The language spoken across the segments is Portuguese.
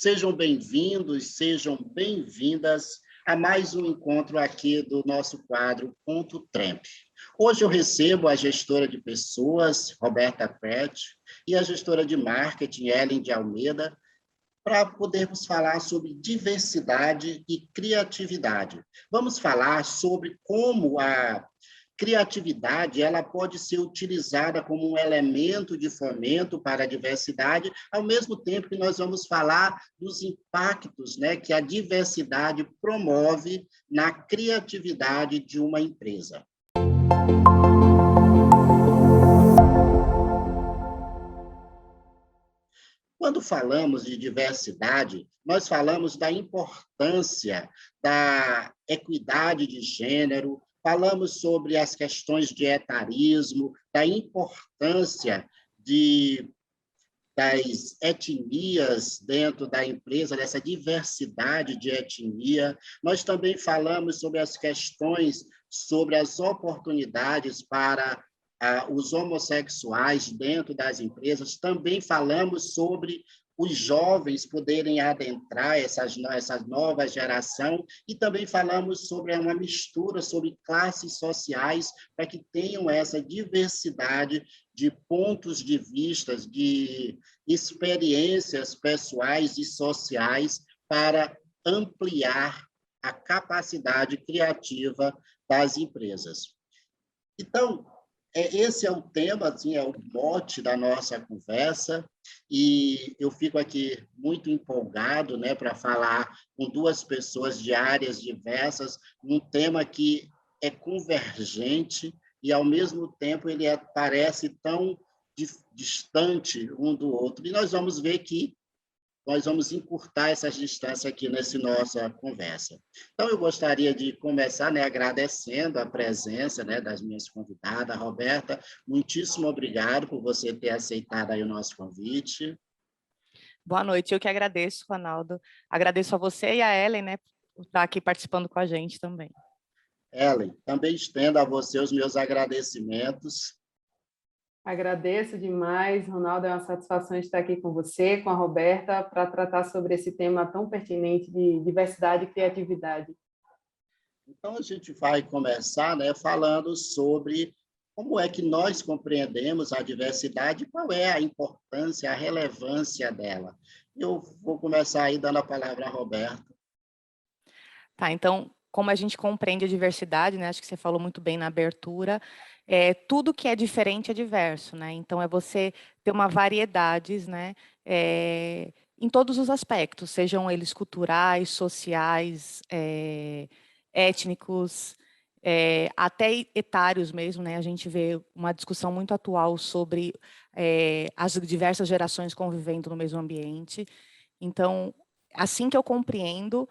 Sejam bem-vindos, sejam bem-vindas a mais um encontro aqui do nosso quadro Ponto Tremp. Hoje eu recebo a gestora de pessoas, Roberta Pret, e a gestora de marketing, Ellen de Almeida, para podermos falar sobre diversidade e criatividade. Vamos falar sobre como a criatividade ela pode ser utilizada como um elemento de fomento para a diversidade, ao mesmo tempo que nós vamos falar dos impactos, né, que a diversidade promove na criatividade de uma empresa. Quando falamos de diversidade, nós falamos da importância da equidade de gênero, falamos sobre as questões de etarismo, da importância das etnias dentro da empresa, dessa diversidade de etnia. Nós também falamos sobre as questões, sobre as oportunidades para os homossexuais dentro das empresas. Também falamos sobre os jovens poderem adentrar essa nova geração e também falamos sobre uma mistura, sobre classes sociais, para que tenham essa diversidade de pontos de vista, de experiências pessoais e sociais para ampliar a capacidade criativa das empresas. Então, esse é o tema, assim, é o mote da nossa conversa, e eu fico aqui muito empolgado, né, para falar com duas pessoas de áreas diversas, um tema que é convergente e, ao mesmo tempo, ele parece tão distante um do outro. E nós vamos ver que nós vamos encurtar essas distâncias aqui nessa nossa conversa. Então, eu gostaria de começar, né, agradecendo a presença, né, das minhas convidadas. Roberta, muitíssimo obrigado por você ter aceitado aí o nosso convite. Boa noite, eu que agradeço, Ronaldo. Agradeço a você e a Ellen, né, por estar aqui participando com a gente também. Ellen, também estendo a você os meus agradecimentos. Agradeço demais, Ronaldo, é uma satisfação estar aqui com você, com a Roberta, para tratar sobre esse tema tão pertinente de diversidade e criatividade. Então, a gente vai começar, né, falando sobre como é que nós compreendemos a diversidade e qual é a importância, a relevância dela. Eu vou começar aí dando a palavra à Roberta. Tá, então, como a gente compreende a diversidade, né, acho que você falou muito bem na abertura, tudo que é diferente é diverso, né? Então, é você ter uma variedades, né, em todos os aspectos, sejam eles culturais, sociais, étnicos, até etários mesmo, né? A gente vê uma discussão muito atual sobre as diversas gerações convivendo no mesmo ambiente. Então, assim que eu compreendo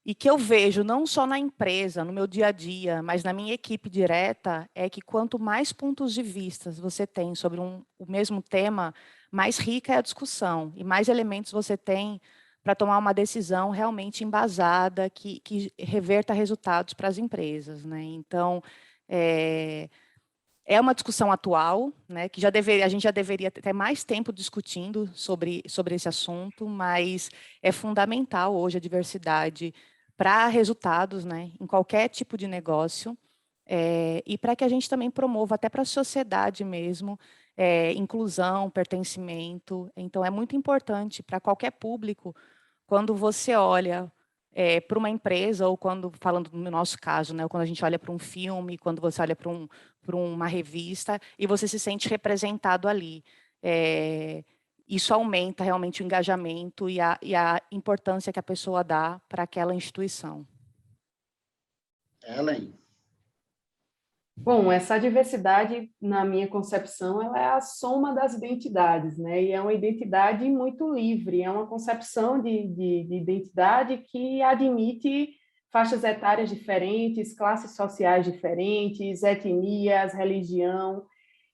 e que eu vejo não só na empresa, no meu dia a dia, mas na minha equipe direta, é que quanto mais pontos de vista você tem sobre o mesmo tema, mais rica é a discussão e mais elementos você tem para tomar uma decisão realmente embasada, que reverta resultados para as empresas, né? Então, é uma discussão atual, né, que a gente já deveria ter mais tempo discutindo sobre esse assunto, mas é fundamental hoje a diversidade para resultados, né, em qualquer tipo de negócio, e para que a gente também promova até para a sociedade mesmo, inclusão, pertencimento. Então, é muito importante para qualquer público, quando você olha para uma empresa, ou quando, falando no nosso caso, né, quando a gente olha para um filme, quando você olha para uma revista, e você se sente representado ali. Isso aumenta realmente o engajamento e a importância que a pessoa dá para aquela instituição. Ellen. Bom, essa diversidade, na minha concepção, ela é a soma das identidades, né? E é uma identidade muito livre, é uma concepção de identidade que admite faixas etárias diferentes, classes sociais diferentes, etnias, religião,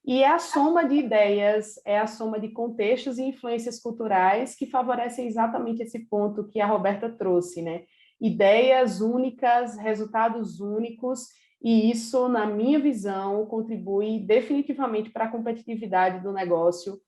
e é a soma de ideias, é a soma de contextos e influências culturais que favorecem exatamente esse ponto que a Roberta trouxe, né? Ideias únicas, resultados únicos, e isso, na minha visão, contribui definitivamente para a competitividade do negócio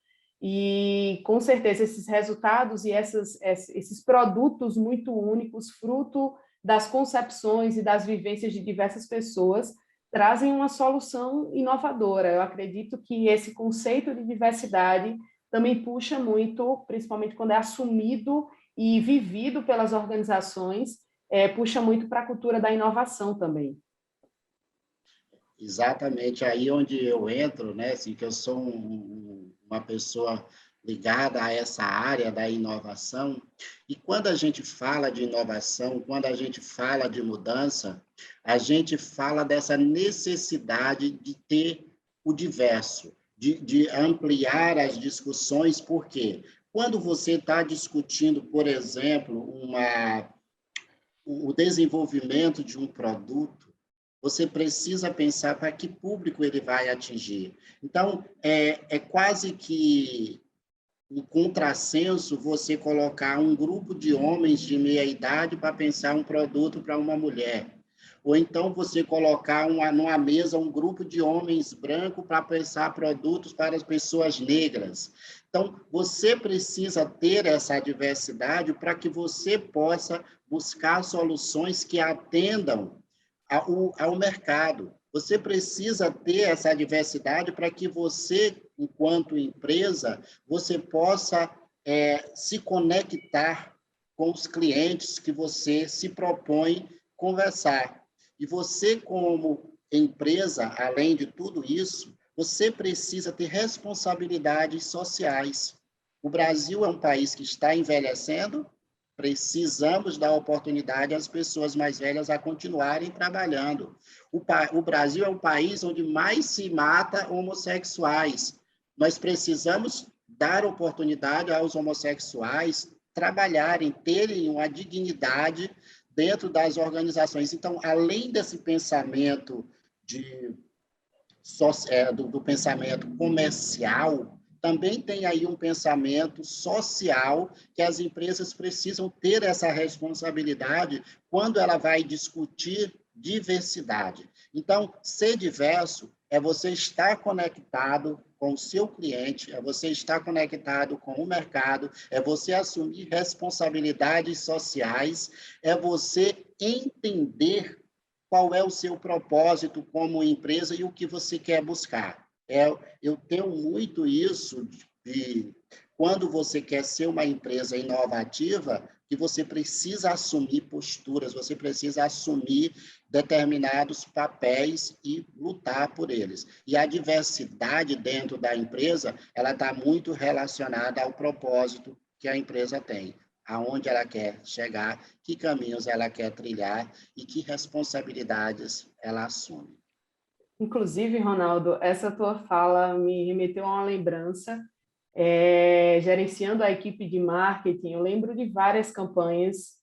E, com certeza, esses resultados e esses produtos muito únicos, fruto das concepções e das vivências de diversas pessoas, trazem uma solução inovadora. Eu acredito que esse conceito de diversidade também puxa muito, principalmente quando é assumido e vivido pelas organizações, puxa muito para a cultura da inovação também. Exatamente aí onde eu entro, né? Assim, que eu sou uma pessoa ligada a essa área da inovação. E quando a gente fala de inovação, quando a gente fala de mudança, a gente fala dessa necessidade de ter o diverso, de ampliar as discussões, porque quando você está discutindo, por exemplo, o desenvolvimento de um produto, você precisa pensar para que público ele vai atingir. Então, é quase que um contrassenso você colocar um grupo de homens de meia idade para pensar um produto para uma mulher. Ou então você colocar numa mesa um grupo de homens brancos para pensar produtos para as pessoas negras. Então, você precisa ter essa diversidade para que você possa buscar soluções que atendam ao mercado. Você precisa ter essa diversidade para que você, enquanto empresa, você possa se conectar com os clientes que você se propõe conversar. E você, como empresa, além de tudo isso, você precisa ter responsabilidades sociais. O Brasil é um país que está envelhecendo, precisamos dar oportunidade às pessoas mais velhas a continuarem trabalhando. O Brasil é o país onde mais se mata homossexuais. Nós precisamos dar oportunidade aos homossexuais trabalharem, terem uma dignidade dentro das organizações. Então, além desse pensamento do pensamento comercial, também tem aí um pensamento social que as empresas precisam ter essa responsabilidade quando ela vai discutir diversidade. Então, ser diverso é você estar conectado com o seu cliente, é você estar conectado com o mercado, é você assumir responsabilidades sociais, é você entender qual é o seu propósito como empresa e o que você quer buscar. Eu tenho muito isso de quando você quer ser uma empresa inovativa, que você precisa assumir posturas, você precisa assumir determinados papéis e lutar por eles. E a diversidade dentro da empresa, ela está muito relacionada ao propósito que a empresa tem, aonde ela quer chegar, que caminhos ela quer trilhar e que responsabilidades ela assume. Inclusive, Ronaldo, essa tua fala me remeteu a uma lembrança. Gerenciando a equipe de marketing, eu lembro de várias campanhas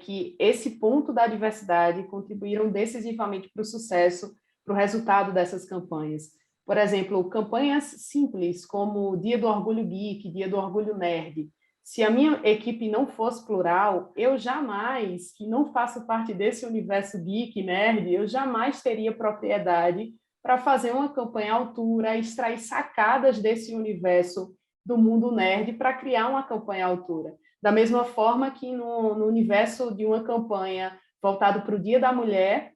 que esse ponto da diversidade contribuíram decisivamente para o sucesso, para o resultado dessas campanhas. Por exemplo, campanhas simples, como Dia do Orgulho Geek, Dia do Orgulho Nerd. Se a minha equipe não fosse plural, eu jamais, que não faço parte desse universo geek, nerd, eu jamais teria propriedade para fazer uma campanha à altura, extrair sacadas desse universo do mundo nerd para criar uma campanha à altura. Da mesma forma que no universo de uma campanha voltado para o Dia da Mulher,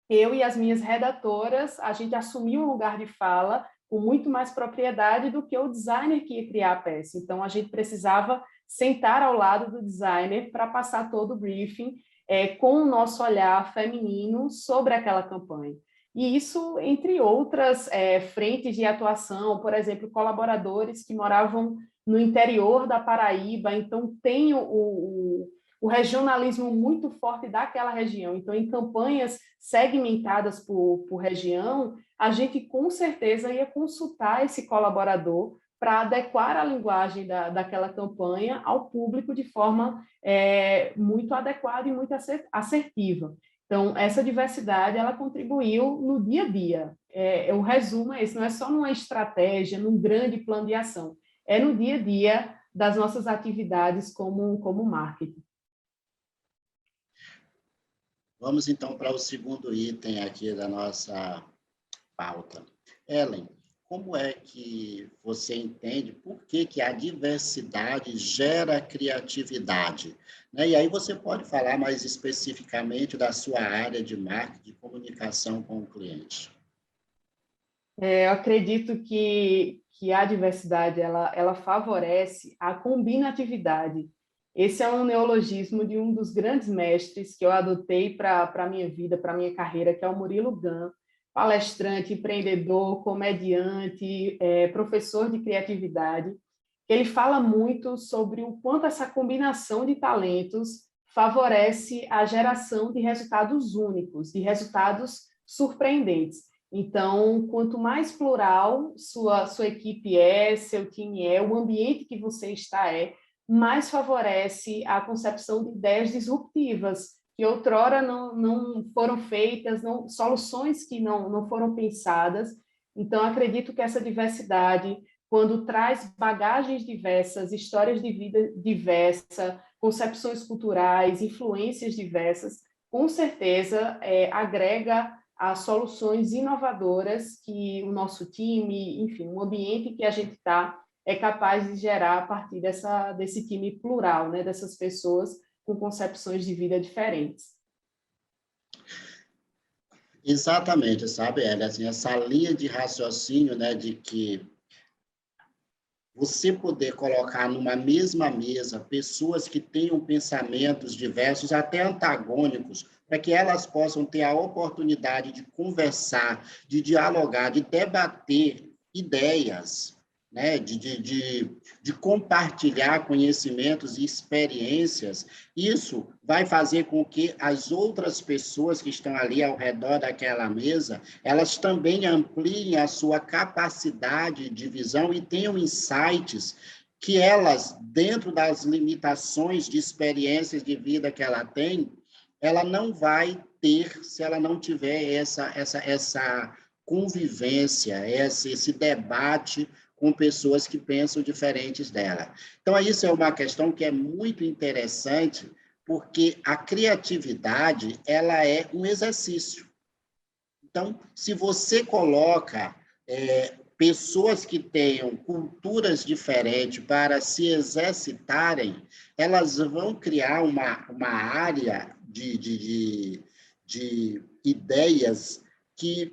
eu e as minhas redatoras, a gente assumiu um lugar de fala com muito mais propriedade do que o designer que ia criar a peça. Então, a gente precisava sentar ao lado do designer para passar todo o briefing com o nosso olhar feminino sobre aquela campanha. E isso, entre outras frentes de atuação, por exemplo, colaboradores que moravam no interior da Paraíba, então tem o regionalismo muito forte daquela região. Então, em campanhas segmentadas por região, a gente com certeza ia consultar esse colaborador para adequar a linguagem daquela campanha ao público de forma muito adequada e muito assertiva. Então, essa diversidade, ela contribuiu no dia a dia. O resumo é esse, não é só numa estratégia, num grande plano de ação, é no dia a dia das nossas atividades como marketing. Vamos, então, para o segundo item aqui da nossa pauta. Ellen, como é que você entende por que que a diversidade gera criatividade? Né? E aí você pode falar mais especificamente da sua área de marketing, de comunicação com o cliente. Eu acredito que a diversidade ela favorece a combinatividade. Esse é um neologismo de um dos grandes mestres que eu adotei para a minha vida, para a minha carreira, que é o Murilo Gun, palestrante, empreendedor, comediante, professor de criatividade. Ele fala muito sobre o quanto essa combinação de talentos favorece a geração de resultados únicos, de resultados surpreendentes. Então, quanto mais plural sua equipe seu time o ambiente que você está mais favorece a concepção de ideias disruptivas, que outrora não foram feitas, soluções que não foram pensadas. Então, acredito que essa diversidade, quando traz bagagens diversas, histórias de vida diversas, concepções culturais, influências diversas, com certeza agrega a soluções inovadoras que o nosso time, enfim, o ambiente que a gente está é capaz de gerar a partir desse time plural, né, dessas pessoas com concepções de vida diferentes. Exatamente, sabe, Elia? Assim, essa linha de raciocínio, né, de que você poder colocar numa mesma mesa pessoas que tenham pensamentos diversos, até antagônicos, para que elas possam ter a oportunidade de conversar, de dialogar, de debater ideias, né? de compartilhar conhecimentos e experiências. Isso vai fazer com que as outras pessoas que estão ali ao redor daquela mesa, elas também ampliem a sua capacidade de visão e tenham insights que elas, dentro das limitações de experiências de vida que ela tem, ela não vai ter se ela não tiver essa convivência, esse debate com pessoas que pensam diferentes dela. Então, isso é uma questão que é muito interessante, porque a criatividade, ela é um exercício. Então, se você coloca pessoas que tenham culturas diferentes para se exercitarem, elas vão criar uma área de ideias que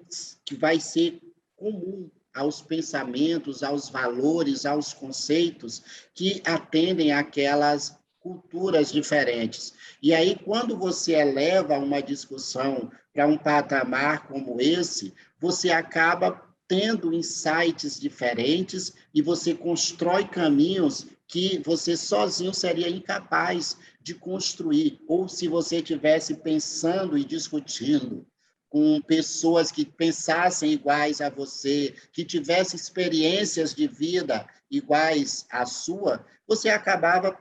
vai ser comum aos pensamentos, aos valores, aos conceitos que atendem àquelas culturas diferentes. E aí, quando você eleva uma discussão para um patamar como esse, você acaba tendo insights diferentes e você constrói caminhos que você sozinho seria incapaz de construir, ou se você estivesse pensando e discutindo com pessoas que pensassem iguais a você, que tivessem experiências de vida iguais à sua, você acabava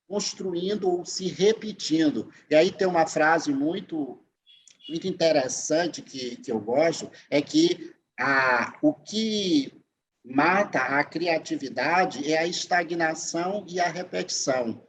construindo ou se repetindo. E aí tem uma frase muito interessante que eu gosto, é que o que mata a criatividade é a estagnação e a repetição.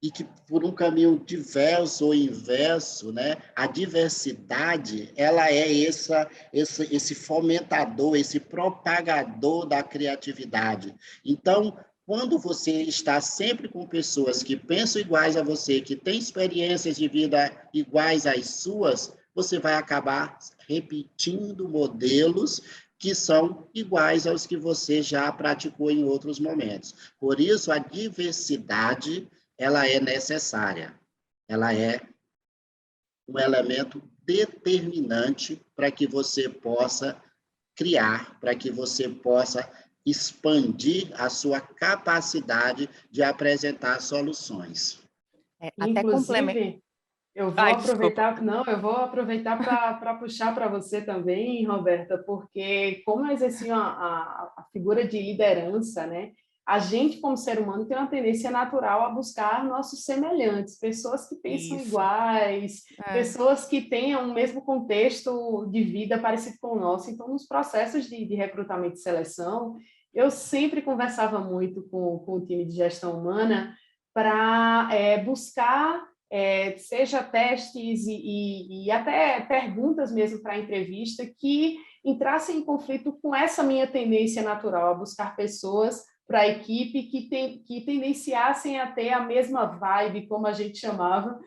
E que, por um caminho diverso ou inverso, né, a diversidade ela é esse fomentador, esse propagador da criatividade. Então, quando você está sempre com pessoas que pensam iguais a você, que têm experiências de vida iguais às suas, você vai acabar repetindo modelos que são iguais aos que você já praticou em outros momentos. Por isso, a diversidade ela é necessária, ela é um elemento determinante para que você possa criar, para que você possa expandir a sua capacidade de apresentar soluções. Até complemento. Inclusive, eu vou aproveitar para puxar para você também, Roberta, porque como exercia a figura de liderança, né? A gente, como ser humano, tem uma tendência natural a buscar nossos semelhantes, pessoas que pensam iguais, pessoas que tenham o mesmo contexto de vida parecido com o nosso. Então, nos processos de recrutamento e seleção, eu sempre conversava muito com o time de gestão humana para buscar seja testes e até perguntas mesmo para a entrevista, que entrassem em conflito com essa minha tendência natural a buscar pessoas para a equipe que tendenciassem a ter a mesma vibe, como a gente chamava,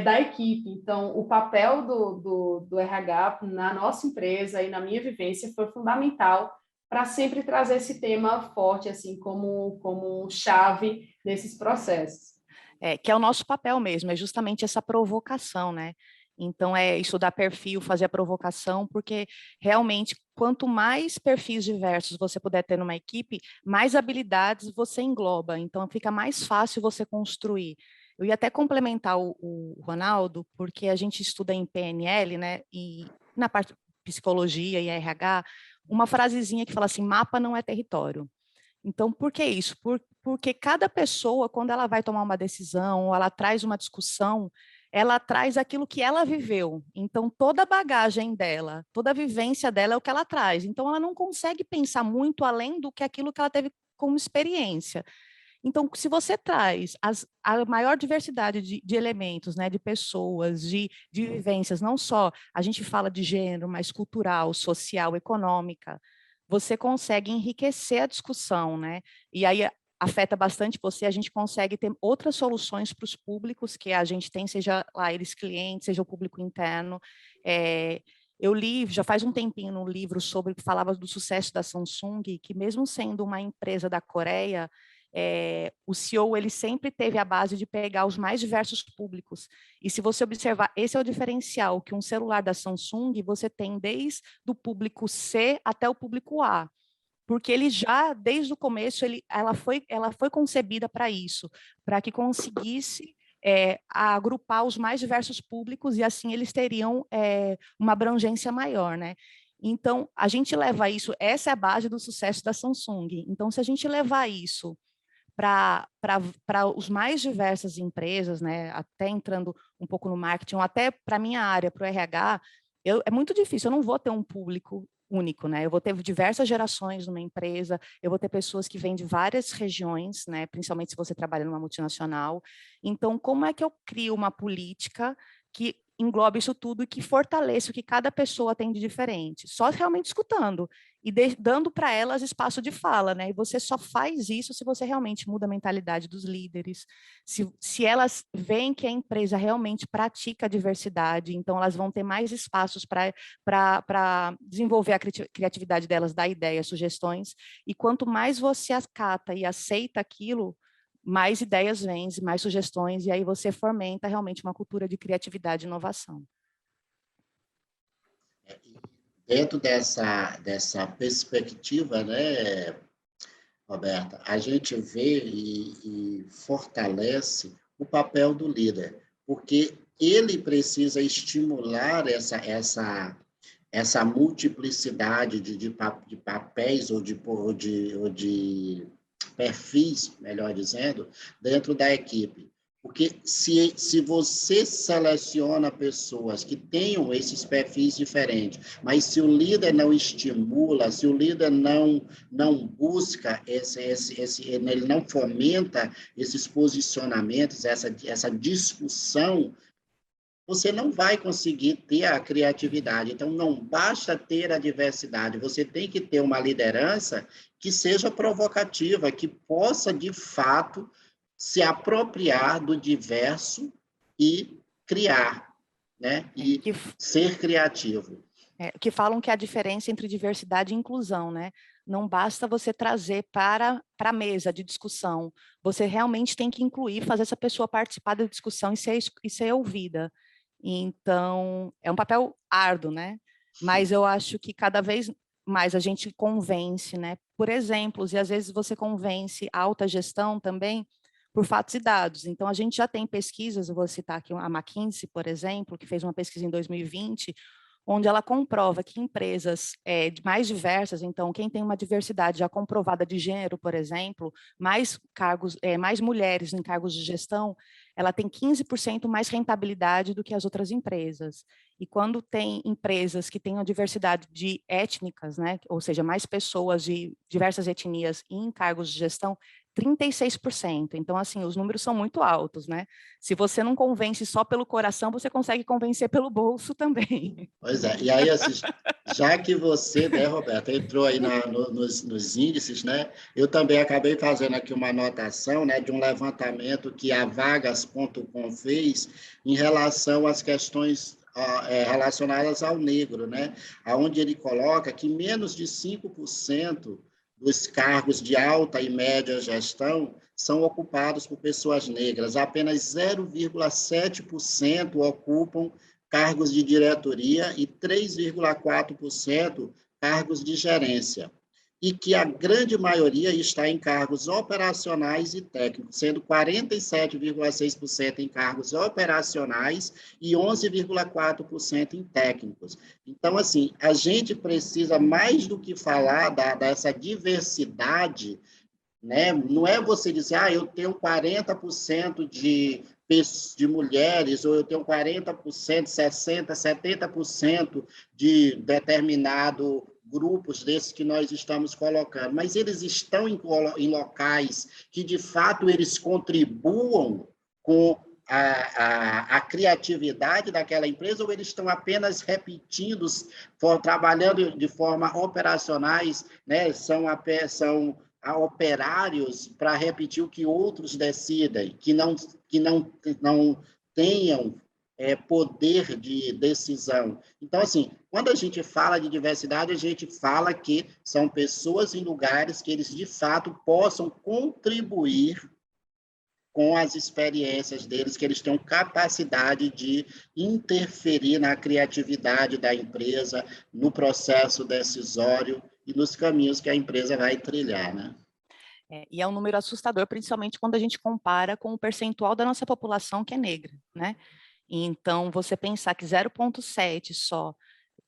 da equipe. Então, o papel do RH na nossa empresa e na minha vivência foi fundamental para sempre trazer esse tema forte, assim, como chave nesses processos. Que é o nosso papel mesmo, é justamente essa provocação, né? Então, é estudar perfil, fazer a provocação, porque realmente, quanto mais perfis diversos você puder ter numa equipe, mais habilidades você engloba, então fica mais fácil você construir. Eu ia até complementar o Ronaldo, porque a gente estuda em PNL, né? E na parte de psicologia e RH, uma frasezinha que fala assim: mapa não é território. Então, por que isso? Porque cada pessoa, quando ela vai tomar uma decisão, ou ela traz uma discussão, ela traz aquilo que ela viveu. Então, toda a bagagem dela, toda a vivência dela é o que ela traz. Então, ela não consegue pensar muito além do que aquilo que ela teve como experiência. Então, se você traz a maior diversidade de elementos, né, de pessoas, de vivências, não só a gente fala de gênero, mas cultural, social, econômica, você consegue enriquecer a discussão, né? E aí afeta bastante você, a gente consegue ter outras soluções para os públicos que a gente tem, seja lá eles clientes, seja o público interno. Eu li, já faz um tempinho, um livro sobre que falava do sucesso da Samsung, que mesmo sendo uma empresa da Coreia, o CEO ele sempre teve a base de pegar os mais diversos públicos. E se você observar, esse é o diferencial, que um celular da Samsung, você tem desde o público C até o público A. Porque ele já, desde o começo, ela foi concebida para isso, para que conseguisse agrupar os mais diversos públicos e assim eles teriam uma abrangência maior, né? Então, a gente leva isso, essa é a base do sucesso da Samsung. Então, se a gente levar isso para os mais diversas empresas, né, até entrando um pouco no marketing, ou até para a minha área, para o RH, é muito difícil, eu não vou ter um público único, né? Eu vou ter diversas gerações numa empresa, eu vou ter pessoas que vêm de várias regiões, né? Principalmente se você trabalha numa multinacional. Então, como é que eu crio uma política que englobe isso tudo e que fortaleça o que cada pessoa tem de diferente? Só realmente escutando e dando para elas espaço de fala, né? E você só faz isso se você realmente muda a mentalidade dos líderes, se elas veem que a empresa realmente pratica a diversidade, então elas vão ter mais espaços para desenvolver a criatividade delas, dar ideias, sugestões, e quanto mais você acata e aceita aquilo, mais ideias vêm, mais sugestões, e aí você fomenta realmente uma cultura de criatividade e inovação. Dentro dessa perspectiva, né, Roberta, a gente vê e fortalece o papel do líder, porque ele precisa estimular essa multiplicidade de papéis ou de perfis, melhor dizendo, dentro da equipe. Porque se você seleciona pessoas que tenham esses perfis diferentes, mas se o líder não estimula, se o líder não busca ele não fomenta esses posicionamentos, essa discussão, você não vai conseguir ter a criatividade. Então, não basta ter a diversidade, você tem que ter uma liderança que seja provocativa, que possa, de fato, se apropriar do diverso e criar, né? E ser criativo. Que falam que a diferença entre diversidade e inclusão, né? Não basta você trazer para a mesa de discussão, você realmente tem que incluir, fazer essa pessoa participar da discussão e ser ouvida. Então, é um papel árduo, né? Mas eu acho que cada vez mais a gente convence, né? Por exemplos, e às vezes você convence a alta gestão também por fatos e dados. Então, a gente já tem pesquisas, eu vou citar aqui a McKinsey, por exemplo, que fez uma pesquisa em 2020, onde ela comprova que empresas mais diversas, então quem tem uma diversidade já comprovada de gênero, por exemplo, mais cargos, mais mulheres em cargos de gestão, ela tem 15% mais rentabilidade do que as outras empresas. E quando tem empresas que têm uma diversidade de étnicas, né, ou seja, mais pessoas de diversas etnias em cargos de gestão, 36%. Então, assim, os números são muito altos, né? Se você não convence só pelo coração, você consegue convencer pelo bolso também. Pois é, e aí, assim, já que você, né, Roberta, entrou aí nos índices, né, eu também acabei fazendo aqui uma anotação, né, de um levantamento que a Vagas.com fez em relação às questões relacionadas ao negro, né, onde ele coloca que menos de 5% dos cargos de alta e média gestão são ocupados por pessoas negras, apenas 0,7% ocupam cargos de diretoria e 3,4% cargos de gerência, e que a grande maioria está em cargos operacionais e técnicos, sendo 47,6% em cargos operacionais e 11,4% em técnicos. Então, assim, a gente precisa, mais do que falar dessa diversidade, né? Não é você dizer, eu tenho 40% de mulheres, ou eu tenho 40%, 60%, 70% de determinado grupos desses que nós estamos colocando, mas eles estão em locais que, de fato, eles contribuam com a criatividade daquela empresa, ou eles estão apenas repetindo, trabalhando de forma operacionais, né? São a operários para repetir o que outros decidem, que não tenham poder de decisão. Então, assim, quando a gente fala de diversidade, a gente fala que são pessoas em lugares que eles, de fato, possam contribuir com as experiências deles, que eles tenham capacidade de interferir na criatividade da empresa, no processo decisório e nos caminhos que a empresa vai trilhar, né? E é um número assustador, principalmente quando a gente compara com o percentual da nossa população que é negra, né? Então, você pensar que 0,7 só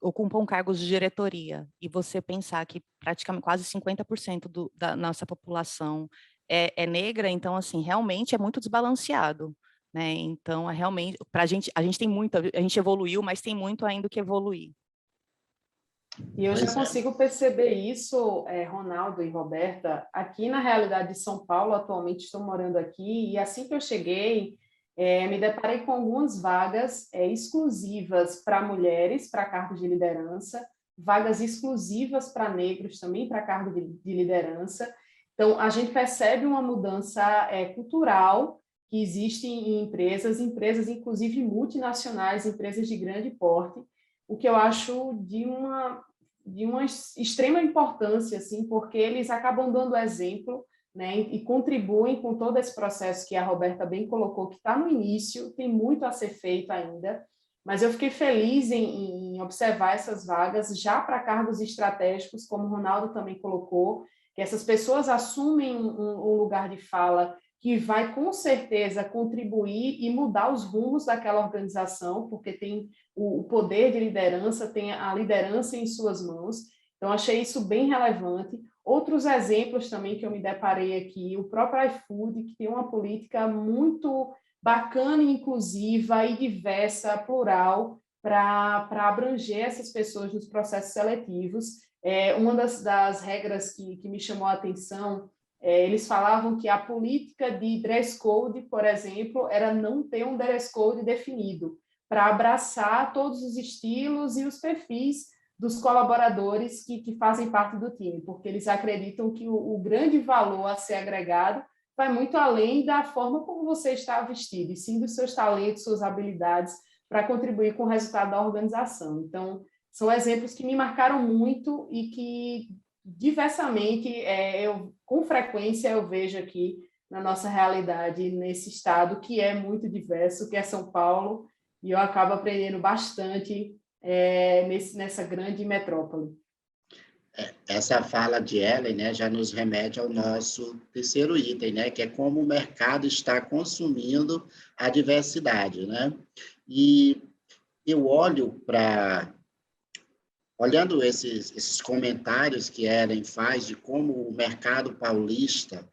ocupam cargos de diretoria, e você pensar que praticamente quase 50% da nossa população é negra, então, assim, realmente é muito desbalanceado, né? Então, realmente, a gente tem muito, a gente evoluiu, mas tem muito ainda que evoluir. E eu já consigo perceber isso, Ronaldo e Roberta, aqui na realidade de São Paulo. Atualmente estou morando aqui, e assim que eu cheguei, me deparei com algumas vagas exclusivas para mulheres, para cargos de liderança, vagas exclusivas para negros também, para cargos de liderança. Então, a gente percebe uma mudança cultural que existe em empresas inclusive multinacionais, empresas de grande porte, o que eu acho de uma extrema importância, assim, porque eles acabam dando exemplo, né, e contribuem com todo esse processo que a Roberta bem colocou, que está no início, tem muito a ser feito ainda, mas eu fiquei feliz em observar essas vagas já para cargos estratégicos, como o Ronaldo também colocou, que essas pessoas assumem um lugar de fala que vai, com certeza, contribuir e mudar os rumos daquela organização, porque tem o poder de liderança, tem a liderança em suas mãos. Então, achei isso bem relevante. Outros exemplos também que eu me deparei aqui, o próprio iFood, que tem uma política muito bacana, inclusiva e diversa, plural, para abranger essas pessoas nos processos seletivos. Uma das regras que me chamou a atenção, eles falavam que a política de dress code, por exemplo, era não ter um dress code definido, para abraçar todos os estilos e os perfis dos colaboradores que fazem parte do time, porque eles acreditam que o grande valor a ser agregado vai muito além da forma como você está vestido, e sim dos seus talentos, suas habilidades, para contribuir com o resultado da organização. Então, são exemplos que me marcaram muito e que, diversamente, com frequência, eu vejo aqui na nossa realidade, nesse estado que é muito diverso, que é São Paulo, e eu acabo aprendendo bastante nessa grande metrópole. Essa fala de Ellen, né, já nos remete ao nosso terceiro item, né, que é como o mercado está consumindo a diversidade, né? E eu olhando esses comentários que Ellen faz de como o mercado paulista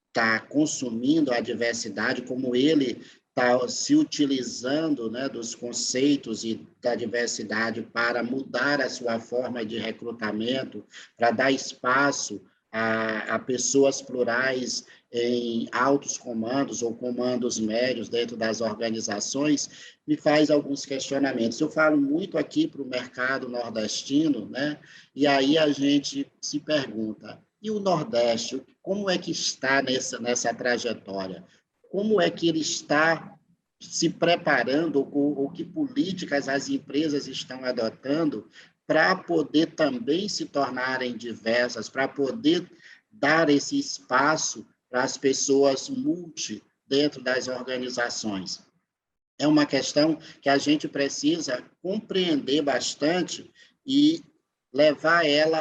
está consumindo a diversidade, como ele está se utilizando, né, dos conceitos e da diversidade para mudar a sua forma de recrutamento, para dar espaço a pessoas plurais em altos comandos ou comandos médios dentro das organizações, me faz alguns questionamentos. Eu falo muito aqui para o mercado nordestino, né? E aí a gente se pergunta, e o Nordeste, como é que está nessa trajetória? Como é que ele está se preparando, ou que políticas as empresas estão adotando para poder também se tornarem diversas, para poder dar esse espaço para as pessoas dentro das organizações. É uma questão que a gente precisa compreender bastante e levar ela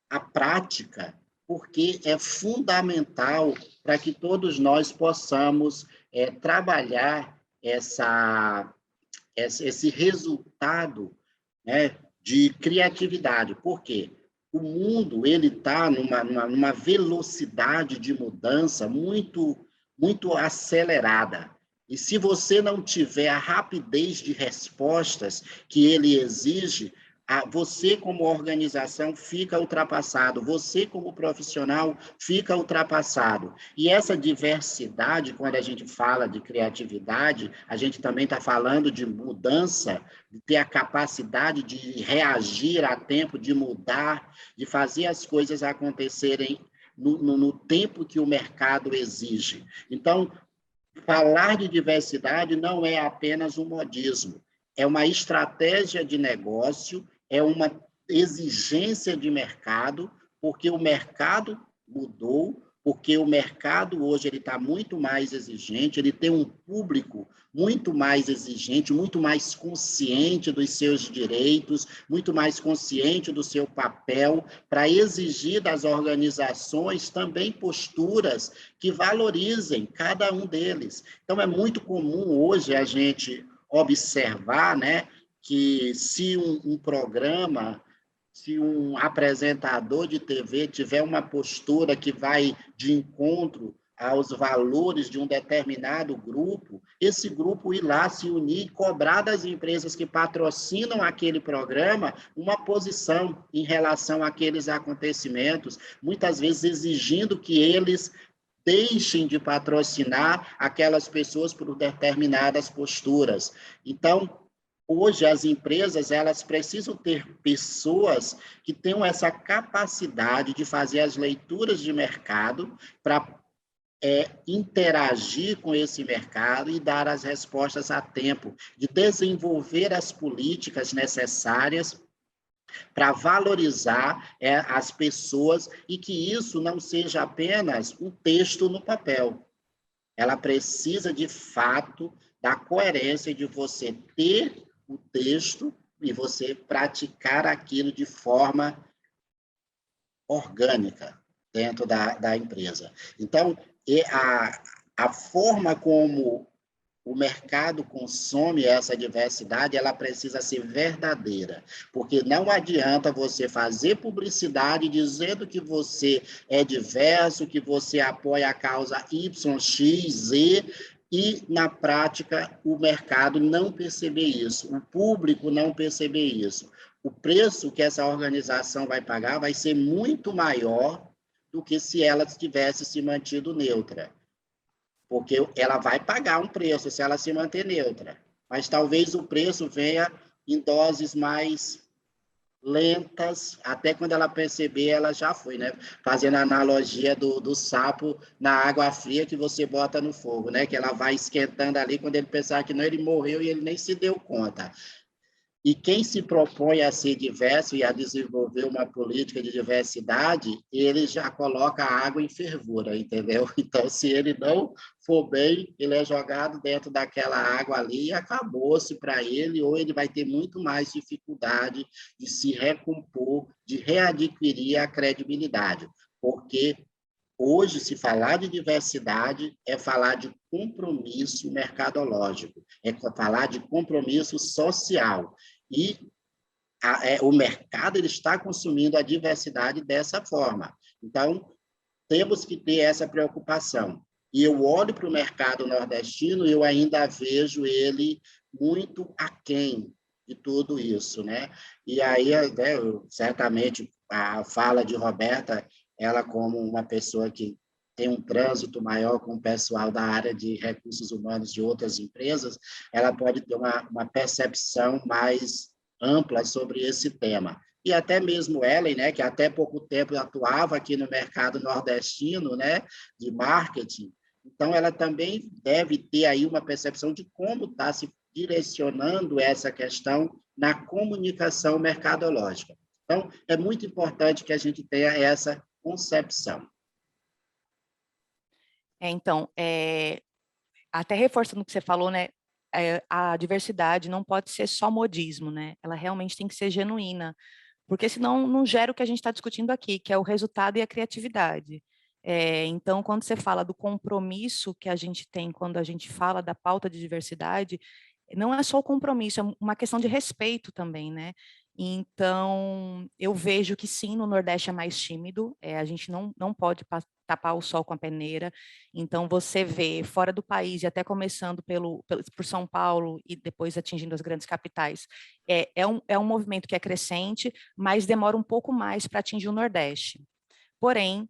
à prática, porque é fundamental para que todos nós possamos trabalhar esse resultado, né, de criatividade. Por quê? O mundo ele está numa velocidade de mudança muito acelerada. E se você não tiver a rapidez de respostas que ele exige, você como organização fica ultrapassado, você como profissional fica ultrapassado. E essa diversidade, quando a gente fala de criatividade, a gente também está falando de mudança, de ter a capacidade de reagir a tempo, de mudar, de fazer as coisas acontecerem no tempo que o mercado exige. Então, falar de diversidade não é apenas um modismo, é uma estratégia de negócio, é uma exigência de mercado, porque o mercado mudou, porque o mercado hoje ele está muito mais exigente, ele tem um público muito mais exigente, muito mais consciente dos seus direitos, muito mais consciente do seu papel, para exigir das organizações também posturas que valorizem cada um deles. Então, é muito comum hoje a gente observar, né, que se um programa, se um apresentador de TV tiver uma postura que vai de encontro aos valores de um determinado grupo, esse grupo ir lá se unir e cobrar das empresas que patrocinam aquele programa uma posição em relação àqueles acontecimentos, muitas vezes exigindo que eles deixem de patrocinar aquelas pessoas por determinadas posturas. Então, hoje as empresas elas precisam ter pessoas que tenham essa capacidade de fazer as leituras de mercado para interagir com esse mercado e dar as respostas a tempo, de desenvolver as políticas necessárias para valorizar as pessoas e que isso não seja apenas um texto no papel. Ela precisa, de fato, da coerência de você ter o texto e você praticar aquilo de forma orgânica dentro da empresa. Então, a forma como o mercado consome essa diversidade, ela precisa ser verdadeira, porque não adianta você fazer publicidade dizendo que você é diverso, que você apoia a causa Y, X, Z, e, na prática, o mercado não perceber isso, o público não perceber isso. O preço que essa organização vai pagar vai ser muito maior do que se ela tivesse se mantido neutra. Porque ela vai pagar um preço se ela se manter neutra, mas talvez o preço venha em doses mais lentas, até quando ela perceber, ela já foi, né? Fazendo a analogia do sapo na água fria que você bota no fogo, né? Que ela vai esquentando ali, quando ele pensar que não, ele morreu e ele nem se deu conta. E quem se propõe a ser diverso e a desenvolver uma política de diversidade, ele já coloca a água em fervura, entendeu? Então, se ele não for bem, ele é jogado dentro daquela água ali e acabou-se para ele, ou ele vai ter muito mais dificuldade de se recompor, de readquirir a credibilidade, porque hoje, se falar de diversidade, é falar de compromisso mercadológico, é falar de compromisso social. E o mercado ele está consumindo a diversidade dessa forma. Então, temos que ter essa preocupação. E eu olho para o mercado nordestino e eu ainda vejo ele muito aquém de tudo isso, né? E aí, né, certamente, a fala de Roberta ela como uma pessoa que tem um trânsito maior com o pessoal da área de recursos humanos de outras empresas, ela pode ter uma percepção mais ampla sobre esse tema. E até mesmo Ellen, né, que até pouco tempo atuava aqui no mercado nordestino, né, de marketing, então ela também deve ter aí uma percepção de como está se direcionando essa questão na comunicação mercadológica. Então, é muito importante que a gente tenha essa concepção. Então, até reforçando o que você falou, né, a diversidade não pode ser só modismo, né? Ela realmente tem que ser genuína, porque senão não gera o que a gente está discutindo aqui, que é o resultado e a criatividade. Então, quando você fala do compromisso que a gente tem quando a gente fala da pauta de diversidade, não é só o compromisso, é uma questão de respeito também, né? Então, eu vejo que sim, no Nordeste é mais tímido, a gente não pode tapar o sol com a peneira. Então, você vê fora do país, e até começando por São Paulo e depois atingindo as grandes capitais, é um movimento que é crescente, mas demora um pouco mais para atingir o Nordeste. Porém,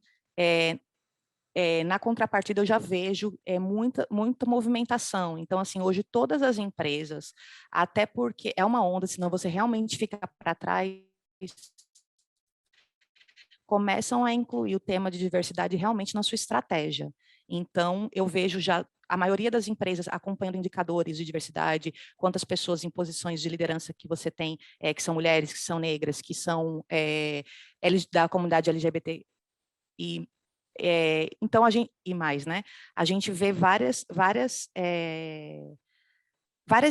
na contrapartida, eu já vejo muita movimentação. Então, assim, hoje todas as empresas, até porque é uma onda, senão você realmente fica para trás, começam a incluir o tema de diversidade realmente na sua estratégia. Então, eu vejo já a maioria das empresas acompanhando indicadores de diversidade, quantas pessoas em posições de liderança que você tem, que são mulheres, que são negras, que são da comunidade LGBT. Então, e mais, né? A gente vê várias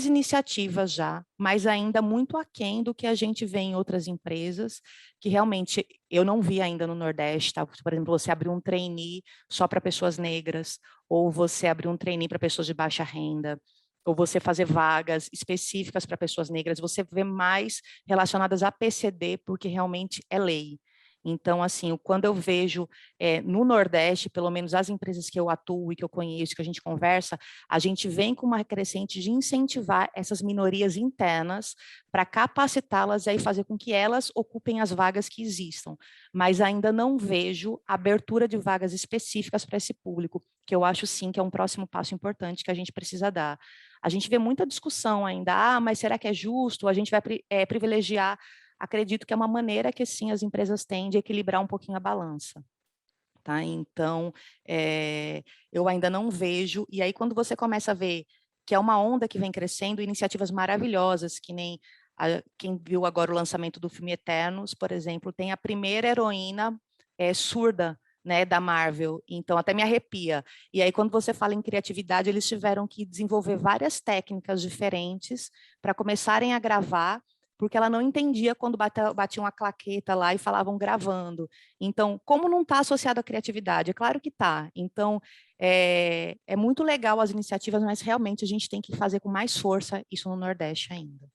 iniciativas já, mas ainda muito aquém do que a gente vê em outras empresas, que realmente eu não vi ainda no Nordeste, tá? Por exemplo, você abrir um trainee só para pessoas negras, ou você abrir um trainee para pessoas de baixa renda, ou você fazer vagas específicas para pessoas negras, você vê mais relacionadas a PCD, porque realmente é lei. Então, assim, quando eu vejo no Nordeste, pelo menos as empresas que eu atuo e que eu conheço, que a gente conversa, a gente vem com uma crescente de incentivar essas minorias internas para capacitá-las e aí fazer com que elas ocupem as vagas que existam. Mas ainda não vejo abertura de vagas específicas para esse público, que eu acho sim que é um próximo passo importante que a gente precisa dar. A gente vê muita discussão ainda, mas será que é justo? A gente vai privilegiar. Acredito que é uma maneira que, sim, as empresas têm de equilibrar um pouquinho a balança. Tá? Então, eu ainda não vejo, e aí quando você começa a ver que é uma onda que vem crescendo, iniciativas maravilhosas, que nem quem viu agora o lançamento do filme Eternos, por exemplo, tem a primeira heroína surda, né, da Marvel, então até me arrepia. E aí, quando você fala em criatividade, eles tiveram que desenvolver várias técnicas diferentes para começarem a gravar, porque ela não entendia quando batiam a claqueta lá e falavam gravando. Então, como não está associado à criatividade? É claro que está. Então, é muito legal as iniciativas, mas realmente a gente tem que fazer com mais força isso no Nordeste ainda.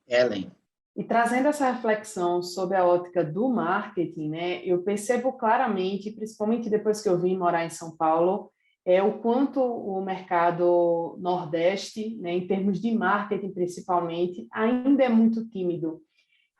Ellen. E trazendo essa reflexão sobre a ótica do marketing, né, eu percebo claramente, principalmente depois que eu vim morar em São Paulo, o quanto o mercado Nordeste, né, em termos de marketing principalmente, ainda é muito tímido.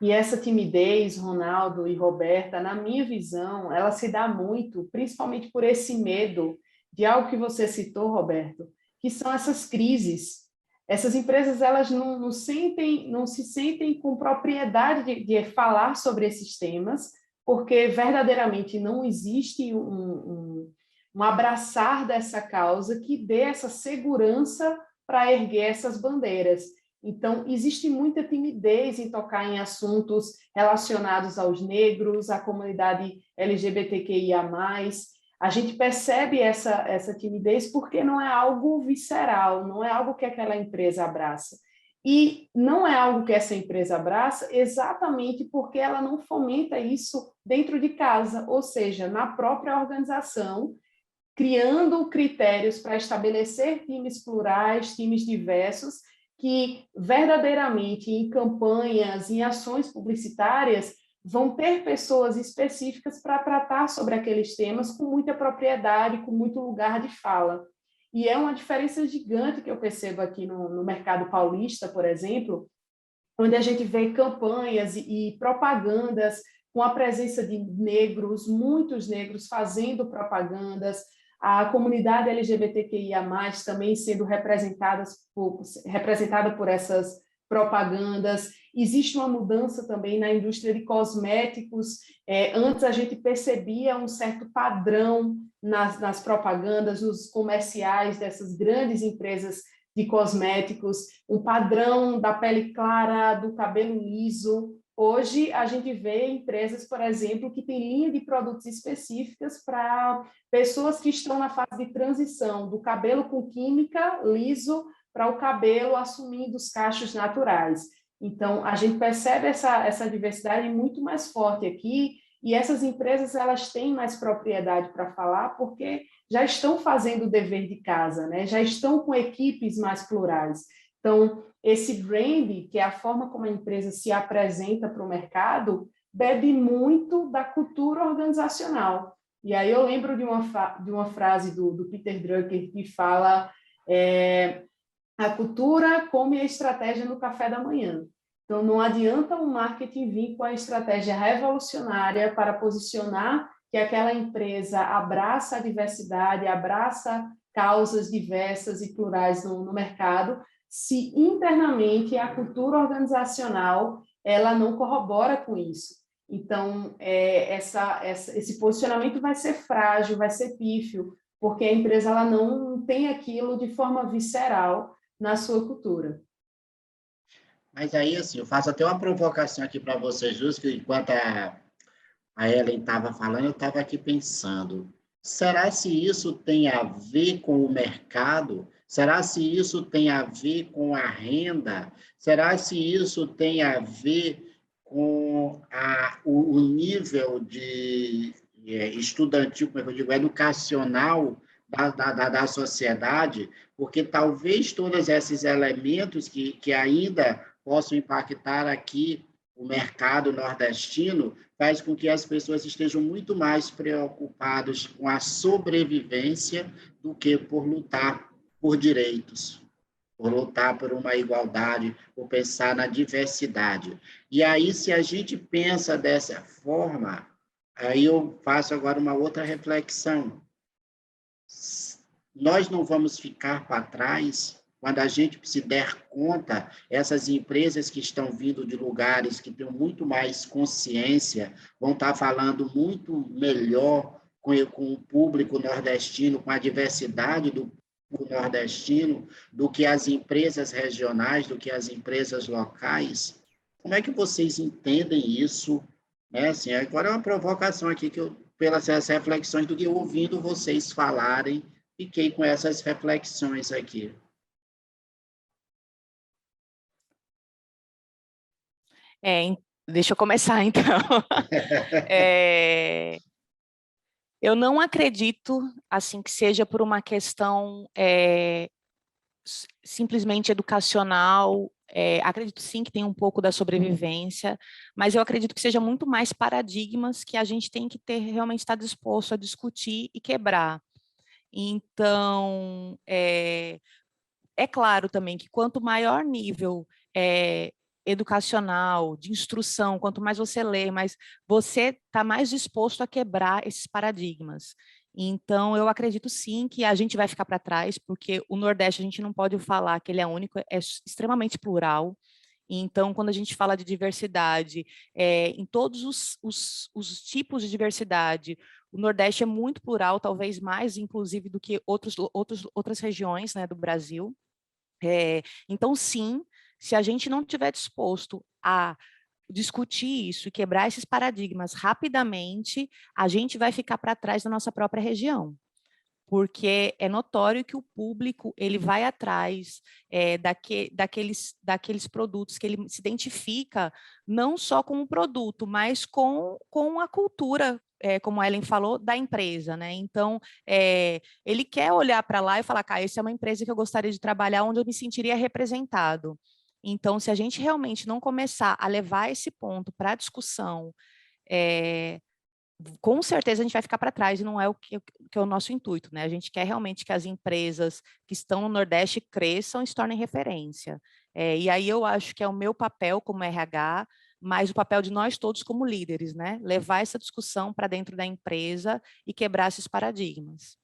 E essa timidez, Ronaldo e Roberta, na minha visão, ela se dá muito, principalmente por esse medo de algo que você citou, Roberto, que são essas crises. Essas empresas elas não se sentem com propriedade de falar sobre esses temas, porque verdadeiramente não existe um abraçar dessa causa que dê essa segurança para erguer essas bandeiras. Então, existe muita timidez em tocar em assuntos relacionados aos negros, à comunidade LGBTQIA+. A gente percebe essa timidez porque não é algo visceral, não é algo que aquela empresa abraça. E não é algo que essa empresa abraça exatamente porque ela não fomenta isso dentro de casa, ou seja, na própria organização, criando critérios para estabelecer times plurais, times diversos, que verdadeiramente em campanhas, em ações publicitárias, vão ter pessoas específicas para tratar sobre aqueles temas com muita propriedade, com muito lugar de fala. E é uma diferença gigante que eu percebo aqui no mercado paulista, por exemplo, onde a gente vê campanhas e propagandas com a presença de negros, muitos negros fazendo propagandas, a comunidade LGBTQIA+, também sendo representada por essas propagandas. Existe uma mudança também na indústria de cosméticos. Antes a gente percebia um certo padrão nas propagandas, nos comerciais dessas grandes empresas de cosméticos, um padrão da pele clara, do cabelo liso. Hoje, a gente vê empresas, por exemplo, que têm linha de produtos específicas para pessoas que estão na fase de transição do cabelo com química liso para o cabelo assumindo os cachos naturais. Então, a gente percebe essa diversidade muito mais forte aqui, e essas empresas elas têm mais propriedade para falar, porque já estão fazendo o dever de casa, né? Já estão com equipes mais plurais. Então, esse brand, que é a forma como a empresa se apresenta para o mercado, bebe muito da cultura organizacional. E aí eu lembro de uma frase do Peter Drucker que fala a cultura come a estratégia no café da manhã. Então, não adianta o marketing vir com a estratégia revolucionária para posicionar que aquela empresa abraça a diversidade, abraça causas diversas e plurais no mercado, se internamente a cultura organizacional ela não corrobora com isso. Então, esse posicionamento vai ser frágil, vai ser pífio, porque a empresa ela não tem aquilo de forma visceral na sua cultura. Mas aí, assim, eu faço até uma provocação aqui para vocês, justo que enquanto a Ellen estava falando, eu estava aqui pensando, será se isso tem a ver com o mercado? Será se isso tem a ver com a renda? Será se isso tem a ver com o nível de estudantil, como é que eu digo, educacional da sociedade? Porque talvez todos esses elementos que ainda possam impactar aqui o mercado nordestino faz com que as pessoas estejam muito mais preocupadas com a sobrevivência do que por lutar por direitos, por lutar por uma igualdade, por pensar na diversidade. E aí, se a gente pensa dessa forma, aí eu faço agora uma outra reflexão. Nós não vamos ficar para trás quando a gente se der conta, essas empresas que estão vindo de lugares que têm muito mais consciência, vão estar falando muito melhor com o público nordestino, com a diversidade do público nordestino, do que as empresas regionais, do que as empresas locais. Como é que vocês entendem isso? Assim, agora é uma provocação aqui, pelas reflexões do que eu ouvindo vocês falarem, fiquei com essas reflexões aqui. Deixa eu começar, então. Eu não acredito assim que seja por uma questão simplesmente educacional. Acredito sim que tem um pouco da sobrevivência, mas eu acredito que seja muito mais paradigmas que a gente tem que realmente estar disposto a discutir e quebrar. Então, é claro também que quanto maior nível educacional, de instrução, quanto mais você lê, mais você está mais disposto a quebrar esses paradigmas. Então, eu acredito sim que a gente vai ficar para trás, porque o Nordeste a gente não pode falar que ele é único, é extremamente plural. Então, quando a gente fala de diversidade, em todos os tipos de diversidade, o Nordeste é muito plural, talvez mais, inclusive, do que outras regiões, né, do Brasil. Então, sim, se a gente não estiver disposto a discutir isso e quebrar esses paradigmas rapidamente, a gente vai ficar para trás da nossa própria região. Porque é notório que o público ele vai atrás daqueles produtos que ele se identifica não só com o produto, mas com a cultura, como a Ellen falou, da empresa, né? Então, ele quer olhar para lá e falar, cara, essa é uma empresa que eu gostaria de trabalhar, onde eu me sentiria representado. Então, se a gente realmente não começar a levar esse ponto para a discussão, com certeza a gente vai ficar para trás e não é o que é o nosso intuito, né? A gente quer realmente que as empresas que estão no Nordeste cresçam e se tornem referência. E aí eu acho que é o meu papel como RH mas o papel de nós todos como líderes, né? Levar essa discussão para dentro da empresa e quebrar esses paradigmas.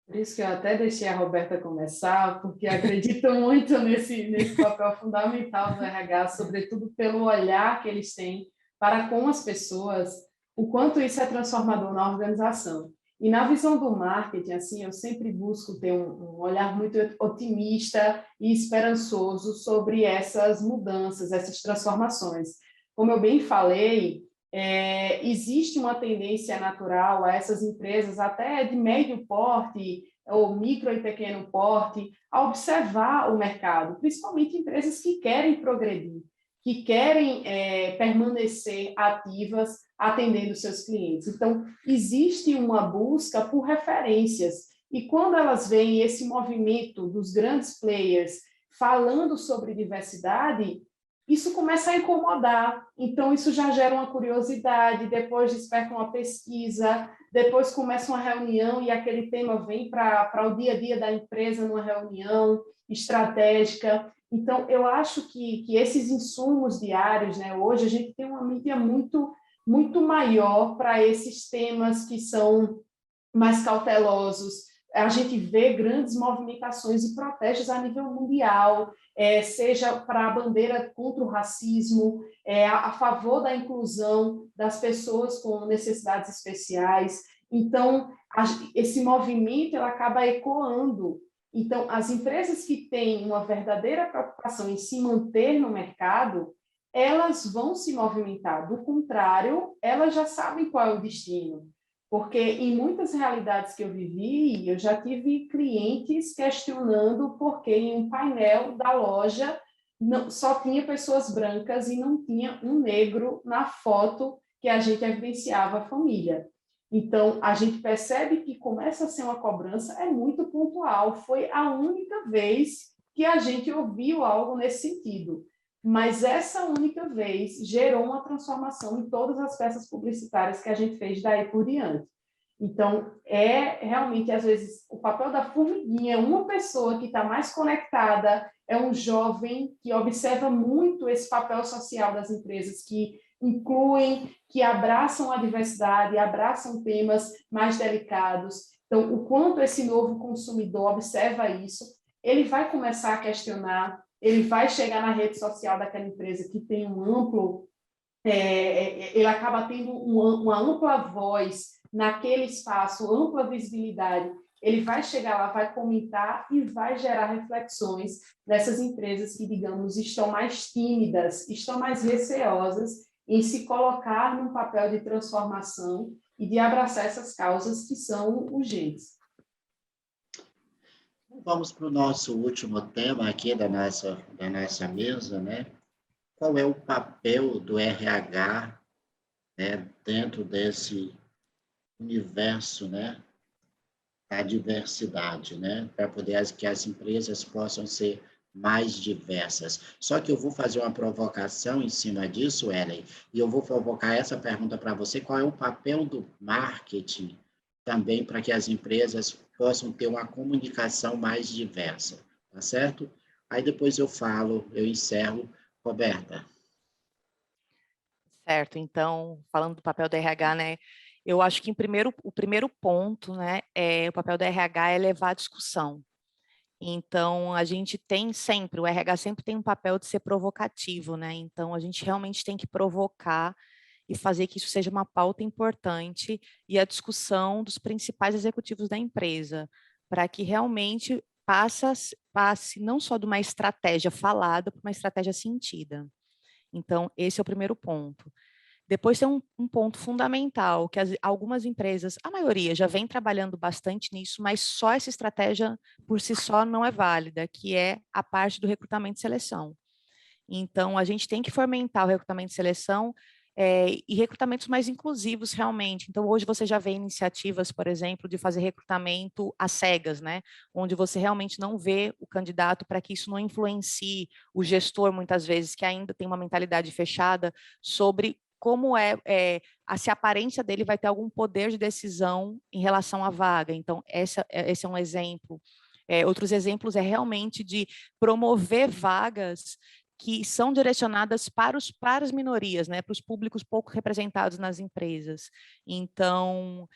Por isso que eu até deixei a Roberta começar, porque acredito muito nesse papel fundamental do RH, sobretudo pelo olhar que eles têm para com as pessoas, o quanto isso é transformador na organização. E na visão do marketing, assim, eu sempre busco ter um olhar muito otimista e esperançoso sobre essas mudanças, essas transformações. Como eu bem falei, existe uma tendência natural a essas empresas, até de médio porte ou micro e pequeno porte, a observar o mercado, principalmente empresas que querem progredir, que querem permanecer ativas, atendendo seus clientes. Então, existe uma busca por referências, e quando elas veem esse movimento dos grandes players falando sobre diversidade, isso começa a incomodar. Então, isso já gera uma curiosidade, depois desperta uma pesquisa, depois começa uma reunião e aquele tema vem para o dia a dia da empresa numa reunião estratégica. Então, eu acho que esses insumos diários, né, hoje a gente tem uma mídia muito maior para esses temas que são mais cautelosos. A gente vê grandes movimentações e protestos a nível mundial, seja para a bandeira contra o racismo, a favor da inclusão das pessoas com necessidades especiais. Então, esse movimento ele acaba ecoando. Então, as empresas que têm uma verdadeira preocupação em se manter no mercado, elas vão se movimentar. Do contrário, elas já sabem qual é o destino. Porque em muitas realidades que eu vivi, eu já tive clientes questionando por que em um painel da loja só tinha pessoas brancas e não tinha um negro na foto que a gente evidenciava a família. Então, a gente percebe que começa a ser uma cobrança, é muito pontual. Foi a única vez que a gente ouviu algo nesse sentido. Mas essa única vez gerou uma transformação em todas as peças publicitárias que a gente fez daí por diante. Então, realmente, às vezes, o papel da formiguinha, uma pessoa que está mais conectada, é um jovem que observa muito esse papel social das empresas, que incluem, que abraçam a diversidade, abraçam temas mais delicados. Então, o quanto esse novo consumidor observa isso, ele vai começar a questionar, ele vai chegar na rede social daquela empresa que tem um amplo, ele acaba tendo uma ampla voz naquele espaço, ampla visibilidade. Ele vai chegar lá, vai comentar e vai gerar reflexões dessas empresas que, digamos, estão mais tímidas, estão mais receosas em se colocar num papel de transformação e de abraçar essas causas que são urgentes. Vamos para o nosso último tema aqui da nossa mesa, né? Qual é o papel do RH, né, dentro desse universo, né, da diversidade, né, para poder que as empresas possam ser mais diversas. Só que eu vou fazer uma provocação em cima disso, Ellen, e eu vou provocar essa pergunta para você: qual é o papel do marketing também para que as empresas possam ter uma comunicação mais diversa, tá certo? Aí depois eu encerro. Roberta. Certo, então, falando do papel do RH, né, eu acho que o primeiro ponto, né, o papel do RH é levar a discussão. Então, a gente tem sempre, o RH sempre tem um papel de ser provocativo, né, então a gente realmente tem que provocar e fazer que isso seja uma pauta importante e a discussão dos principais executivos da empresa, para que realmente passe não só de uma estratégia falada para uma estratégia sentida. Então, esse é o primeiro ponto. Depois tem um ponto fundamental, que algumas empresas, a maioria, já vem trabalhando bastante nisso, mas só essa estratégia por si só não é válida, que é a parte do recrutamento e seleção. Então, a gente tem que fomentar o recrutamento e seleção e recrutamentos mais inclusivos realmente. Então, hoje você já vê iniciativas, por exemplo, de fazer recrutamento às cegas, né? Onde você realmente não vê o candidato para que isso não influencie o gestor, muitas vezes, que ainda tem uma mentalidade fechada sobre como se a aparência dele vai ter algum poder de decisão em relação à vaga. Então, esse é um exemplo. Outros exemplos é realmente de promover vagas que são direcionadas para as minorias, né, para os públicos pouco representados nas empresas. Então,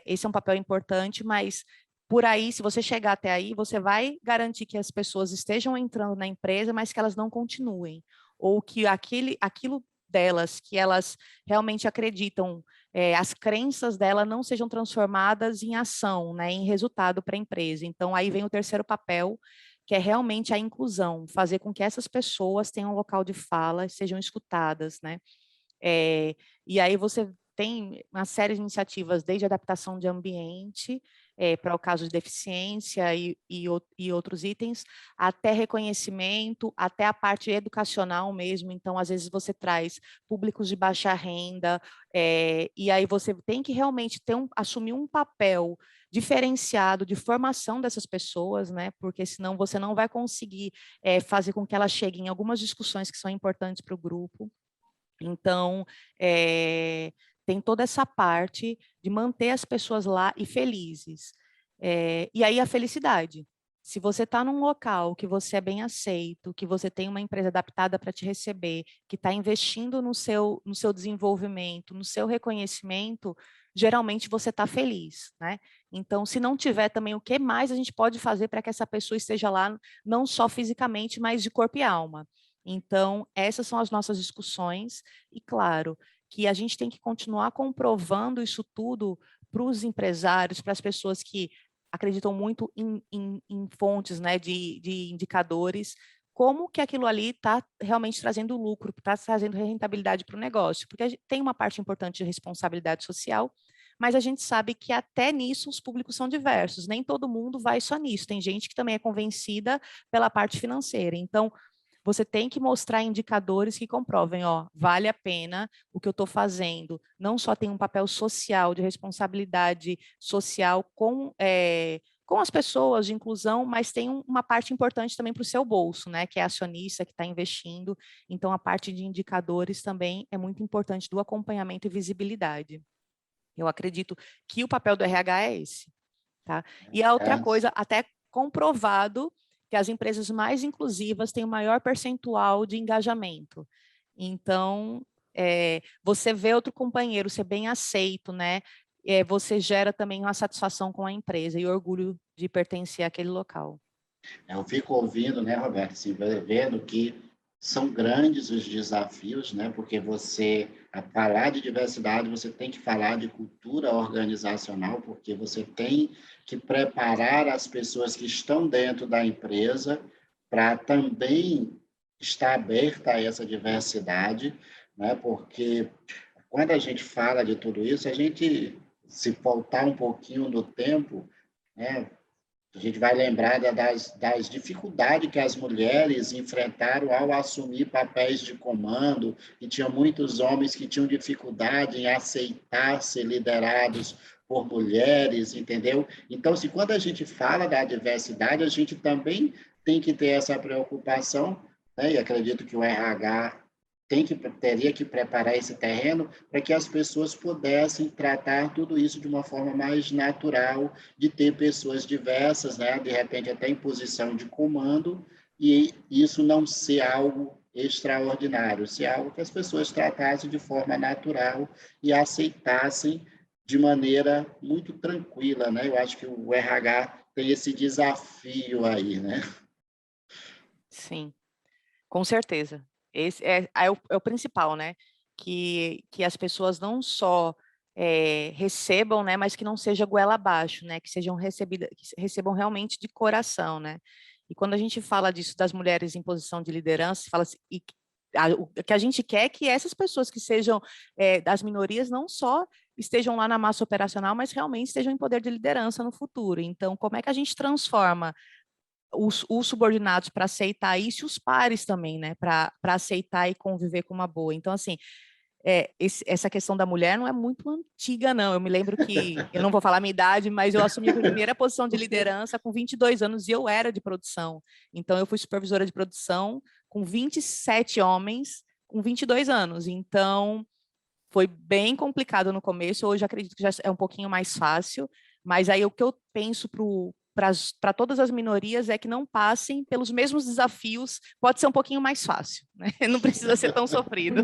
esse é um papel importante, mas por aí, se você chegar até aí, você vai garantir que as pessoas estejam entrando na empresa, mas que elas não continuem, ou que aquilo delas, que elas realmente acreditam, as crenças dela não sejam transformadas em ação, né, em resultado para a empresa. Então, aí vem o terceiro papel, que é realmente a inclusão, fazer com que essas pessoas tenham um local de fala, sejam escutadas, né? E aí você tem uma série de iniciativas, desde adaptação de ambiente, para o caso de deficiência e outros itens, até reconhecimento, até a parte educacional mesmo. Então, às vezes você traz públicos de baixa renda, e aí você tem que realmente assumir um papel diferenciado de formação dessas pessoas, né? Porque senão você não vai conseguir fazer com que elas cheguem em algumas discussões que são importantes para o grupo. Então, tem toda essa parte de manter as pessoas lá e felizes. E aí a felicidade. Se você está num local que você é bem aceito, que você tem uma empresa adaptada para te receber, que está investindo no seu desenvolvimento, no seu reconhecimento, geralmente você está feliz, né? Então, se não tiver também, o que mais a gente pode fazer para que essa pessoa esteja lá, não só fisicamente, mas de corpo e alma? Então, essas são as nossas discussões, e claro, que a gente tem que continuar comprovando isso tudo para os empresários, para as pessoas que acreditam muito em fontes, né, de indicadores, como que aquilo ali está realmente trazendo lucro, está trazendo rentabilidade para o negócio, porque tem uma parte importante de responsabilidade social, mas a gente sabe que até nisso os públicos são diversos, nem todo mundo vai só nisso, tem gente que também é convencida pela parte financeira. Então, você tem que mostrar indicadores que comprovem, ó, vale a pena o que eu estou fazendo. Não só tem um papel social, de responsabilidade social com as pessoas, de inclusão, mas tem uma parte importante também para o seu bolso, né? Que é acionista, que está investindo. Então, a parte de indicadores também é muito importante do acompanhamento e visibilidade. Eu acredito que o papel do RH é esse, tá? E a outra coisa, até comprovado, que as empresas mais inclusivas têm o maior percentual de engajamento. Então, você vê outro companheiro ser bem aceito, né? Você gera também uma satisfação com a empresa e orgulho de pertencer àquele local. Eu fico ouvindo, né, Roberto, assim, vendo que são grandes os desafios, né, porque você, a falar de diversidade, você tem que falar de cultura organizacional, porque você tem que preparar as pessoas que estão dentro da empresa para também estar aberta a essa diversidade, né, porque quando a gente fala de tudo isso, a gente, se faltar um pouquinho no tempo, né, a gente vai lembrar das dificuldades que as mulheres enfrentaram ao assumir papéis de comando, e tinha muitos homens que tinham dificuldade em aceitar ser liderados por mulheres, entendeu? Então, se quando a gente fala da diversidade, a gente também tem que ter essa preocupação, né? E acredito que o RH teria que preparar esse terreno para que as pessoas pudessem tratar tudo isso de uma forma mais natural, de ter pessoas diversas, né? De repente até em posição de comando, e isso não ser algo extraordinário, ser algo que as pessoas tratassem de forma natural e aceitassem de maneira muito tranquila, né? Eu acho que o RH tem esse desafio aí, né? Sim, com certeza. Esse é o principal, né? Que as pessoas não só recebam, né? Mas que não seja goela abaixo, né? Que sejam recebidas, que recebam realmente de coração, né? E quando a gente fala disso das mulheres em posição de liderança, fala assim, o que a gente quer é que essas pessoas que sejam das minorias não só estejam lá na massa operacional, mas realmente estejam em poder de liderança no futuro. Então, como é que a gente transforma os subordinados para aceitar isso e os pares também, né, para aceitar e conviver com uma boa. Então, assim, essa questão da mulher não é muito antiga, não. Eu me lembro que, eu não vou falar a minha idade, mas eu assumi a primeira posição de liderança com 22 anos e eu era de produção. Então, eu fui supervisora de produção com 27 homens com 22 anos. Então, foi bem complicado no começo, hoje acredito que já é um pouquinho mais fácil, mas aí o que eu penso para todas as minorias é que não passem pelos mesmos desafios, pode ser um pouquinho mais fácil, né? Não precisa ser tão sofrido.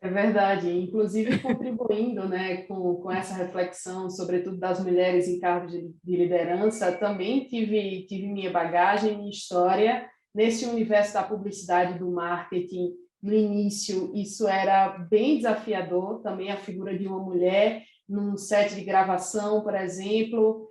É verdade, inclusive contribuindo, né, com essa reflexão, sobretudo das mulheres em cargos de liderança, também tive minha bagagem, minha história nesse universo da publicidade e do marketing. No início, isso era bem desafiador, também a figura de uma mulher num set de gravação, por exemplo,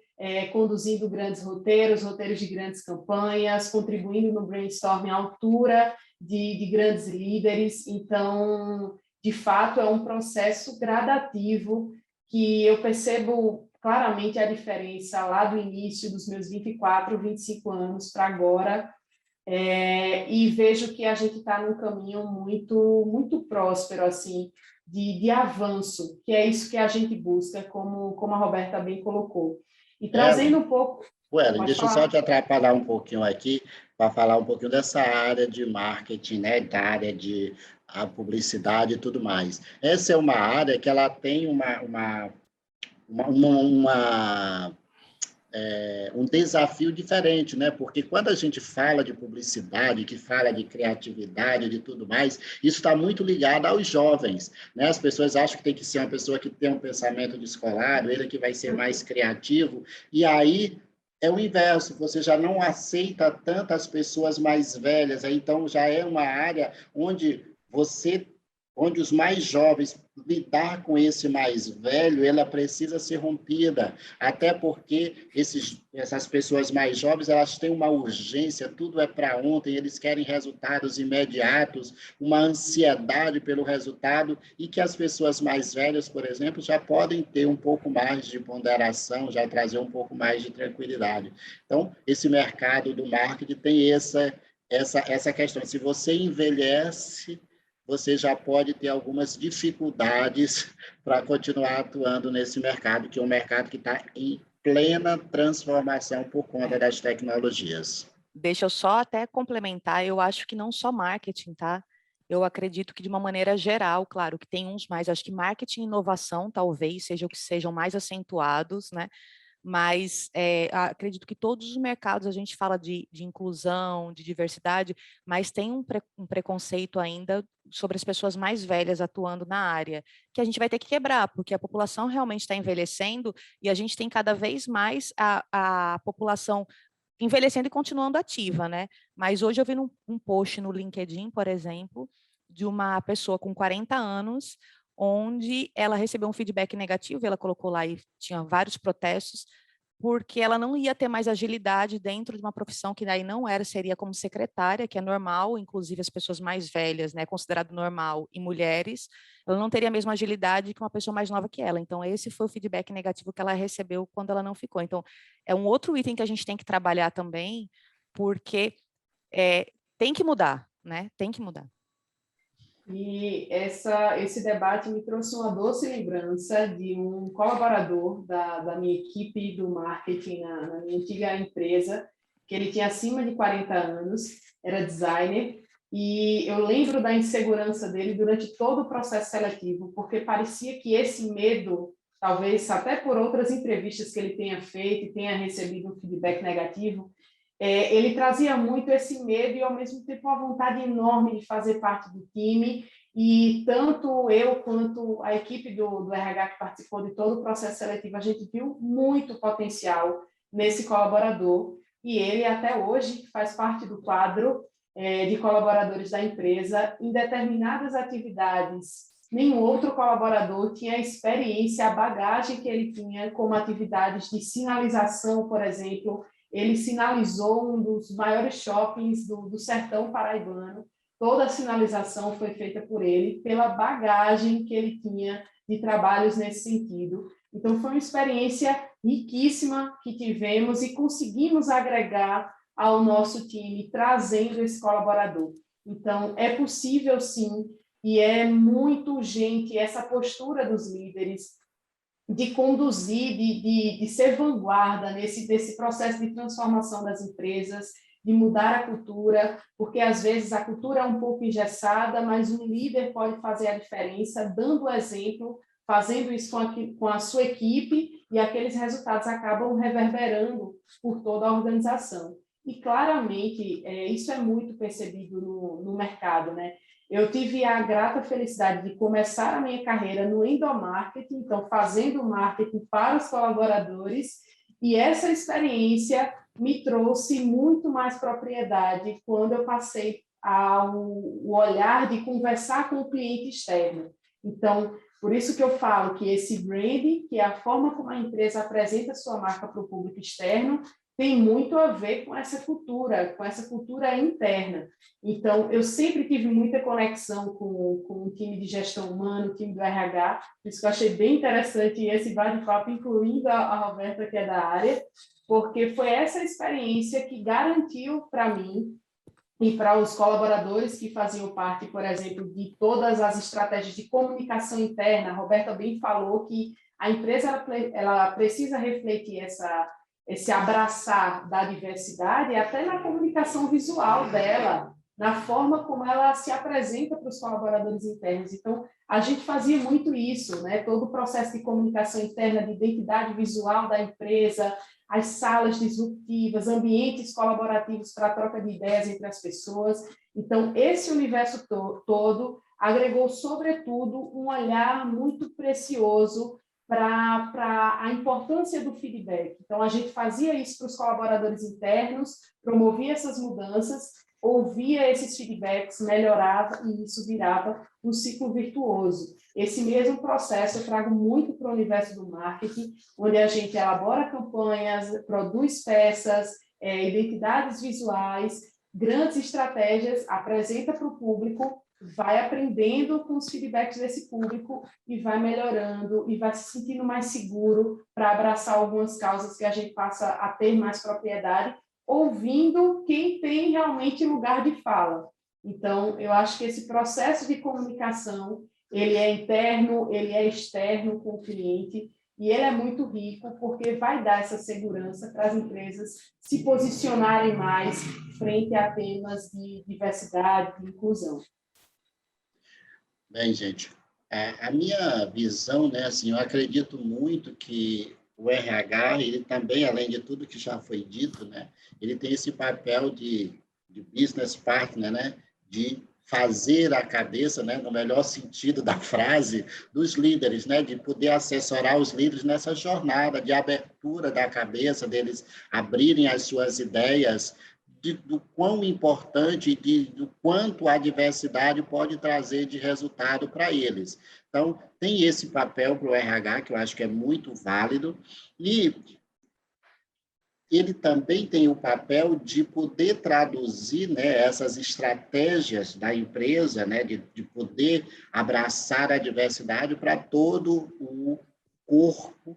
conduzindo grandes roteiros de grandes campanhas, contribuindo no brainstorming à altura de grandes líderes. Então, de fato, é um processo gradativo que eu percebo claramente a diferença lá do início dos meus 24, 25 anos para agora, e vejo que a gente está num caminho muito, muito próspero, assim, de avanço, que é isso que a gente busca, como a Roberta bem colocou. E trazendo um pouco... Ellen, deixa eu só te atrapalhar um pouquinho aqui, para falar um pouquinho dessa área de marketing, né, da área de a publicidade e tudo mais. Essa é uma área que ela tem um desafio diferente, né? Porque quando a gente fala de publicidade, que fala de criatividade, de tudo mais, isso está muito ligado aos jovens, né? As pessoas acham que tem que ser uma pessoa que tem um pensamento descolado, ele que vai ser mais criativo, e aí é o inverso, você já não aceita tantas pessoas mais velhas, então já é uma área onde os mais jovens lidar com esse mais velho, ela precisa ser rompida, até porque essas pessoas mais jovens, elas têm uma urgência, tudo é para ontem, eles querem resultados imediatos, uma ansiedade pelo resultado, e que as pessoas mais velhas, por exemplo, já podem ter um pouco mais de ponderação, já trazer um pouco mais de tranquilidade. Então, esse mercado do marketing tem essa questão. Se você envelhece, você já pode ter algumas dificuldades para continuar atuando nesse mercado, que é um mercado que está em plena transformação por conta das tecnologias. Deixa eu só até complementar, eu acho que não só marketing, tá? Eu acredito que de uma maneira geral, claro, que tem uns mais, acho que marketing e inovação talvez sejam que sejam mais acentuados, né? Mas acredito que todos os mercados, a gente fala de inclusão, de diversidade, mas tem um preconceito ainda sobre as pessoas mais velhas atuando na área, que a gente vai ter que quebrar, porque a população realmente está envelhecendo e a gente tem cada vez mais a população envelhecendo e continuando ativa, né? Mas hoje eu vi um post no LinkedIn, por exemplo, de uma pessoa com 40 anos, onde ela recebeu um feedback negativo, ela colocou lá e tinha vários protestos, porque ela não ia ter mais agilidade dentro de uma profissão que daí não seria como secretária, que é normal, inclusive as pessoas mais velhas, né, considerado normal, e mulheres, ela não teria a mesma agilidade que uma pessoa mais nova que ela. Então, esse foi o feedback negativo que ela recebeu quando ela não ficou. Então, é um outro item que a gente tem que trabalhar também, porque tem que mudar, né? Tem que mudar. E esse debate me trouxe uma doce lembrança de um colaborador da minha equipe do marketing na minha antiga empresa, que ele tinha acima de 40 anos, era designer, e eu lembro da insegurança dele durante todo o processo seletivo, porque parecia que esse medo, talvez até por outras entrevistas que ele tenha feito e tenha recebido um feedback negativo, ele trazia muito esse medo e, ao mesmo tempo, uma vontade enorme de fazer parte do time. E tanto eu quanto a equipe do RH que participou de todo o processo seletivo, a gente viu muito potencial nesse colaborador. E ele, até hoje, faz parte do quadro de colaboradores da empresa. Em determinadas atividades, nenhum outro colaborador tinha a experiência, a bagagem que ele tinha, como atividades de sinalização, por exemplo. Ele sinalizou um dos maiores shoppings do sertão paraibano. Toda a sinalização foi feita por ele, pela bagagem que ele tinha de trabalhos nesse sentido. Então, foi uma experiência riquíssima que tivemos e conseguimos agregar ao nosso time, trazendo esse colaborador. Então, é possível, sim, e é muito urgente essa postura dos líderes de conduzir, de ser vanguarda nesse processo de transformação das empresas, de mudar a cultura, porque às vezes a cultura é um pouco engessada, mas um líder pode fazer a diferença, dando o exemplo, fazendo isso com a sua equipe e aqueles resultados acabam reverberando por toda a organização. E, claramente, isso é muito percebido no mercado, né? Eu tive a grata felicidade de começar a minha carreira no endomarketing, então, fazendo marketing para os colaboradores, e essa experiência me trouxe muito mais propriedade quando eu passei o olhar de conversar com o cliente externo. Então, por isso que eu falo que esse branding, que é a forma como a empresa apresenta a sua marca para o público externo, tem muito a ver com essa cultura interna. Então, eu sempre tive muita conexão com o time de gestão humana, o time do RH, por isso que eu achei bem interessante esse bate-papo, incluindo a Roberta, que é da área, porque foi essa experiência que garantiu para mim e para os colaboradores que faziam parte, por exemplo, de todas as estratégias de comunicação interna. A Roberta bem falou que a empresa ela precisa refletir esse abraçar da diversidade até na comunicação visual dela, na forma como ela se apresenta para os colaboradores internos. Então, a gente fazia muito isso, né? Todo o processo de comunicação interna, de identidade visual da empresa, as salas disruptivas, ambientes colaborativos para a troca de ideias entre as pessoas. Então, esse universo todo agregou, sobretudo, um olhar muito precioso para a importância do feedback. Então, a gente fazia isso para os colaboradores internos, promovia essas mudanças, ouvia esses feedbacks, melhorava e isso virava um ciclo virtuoso. Esse mesmo processo eu trago muito para o universo do marketing, onde a gente elabora campanhas, produz peças, identidades visuais, grandes estratégias, apresenta para o público, vai aprendendo com os feedbacks desse público e vai melhorando e vai se sentindo mais seguro para abraçar algumas causas que a gente passa a ter mais propriedade, ouvindo quem tem realmente lugar de fala. Então, eu acho que esse processo de comunicação, ele é interno, ele é externo com o cliente, e ele é muito rico porque vai dar essa segurança para as empresas se posicionarem mais frente a temas de diversidade, de inclusão. Bem, gente, a minha visão, né, assim, eu acredito muito que o RH, ele também, além de tudo que já foi dito, né, ele tem esse papel de business partner, né, de fazer a cabeça, né, no melhor sentido da frase, dos líderes, né, de poder assessorar os líderes nessa jornada de abertura da cabeça, deles abrirem as suas ideias, do quão importante e do quanto a diversidade pode trazer de resultado para eles. Então, tem esse papel para o RH, que eu acho que é muito válido, e ele também tem o papel de poder traduzir, né, essas estratégias da empresa, né, de poder abraçar a diversidade para todo o corpo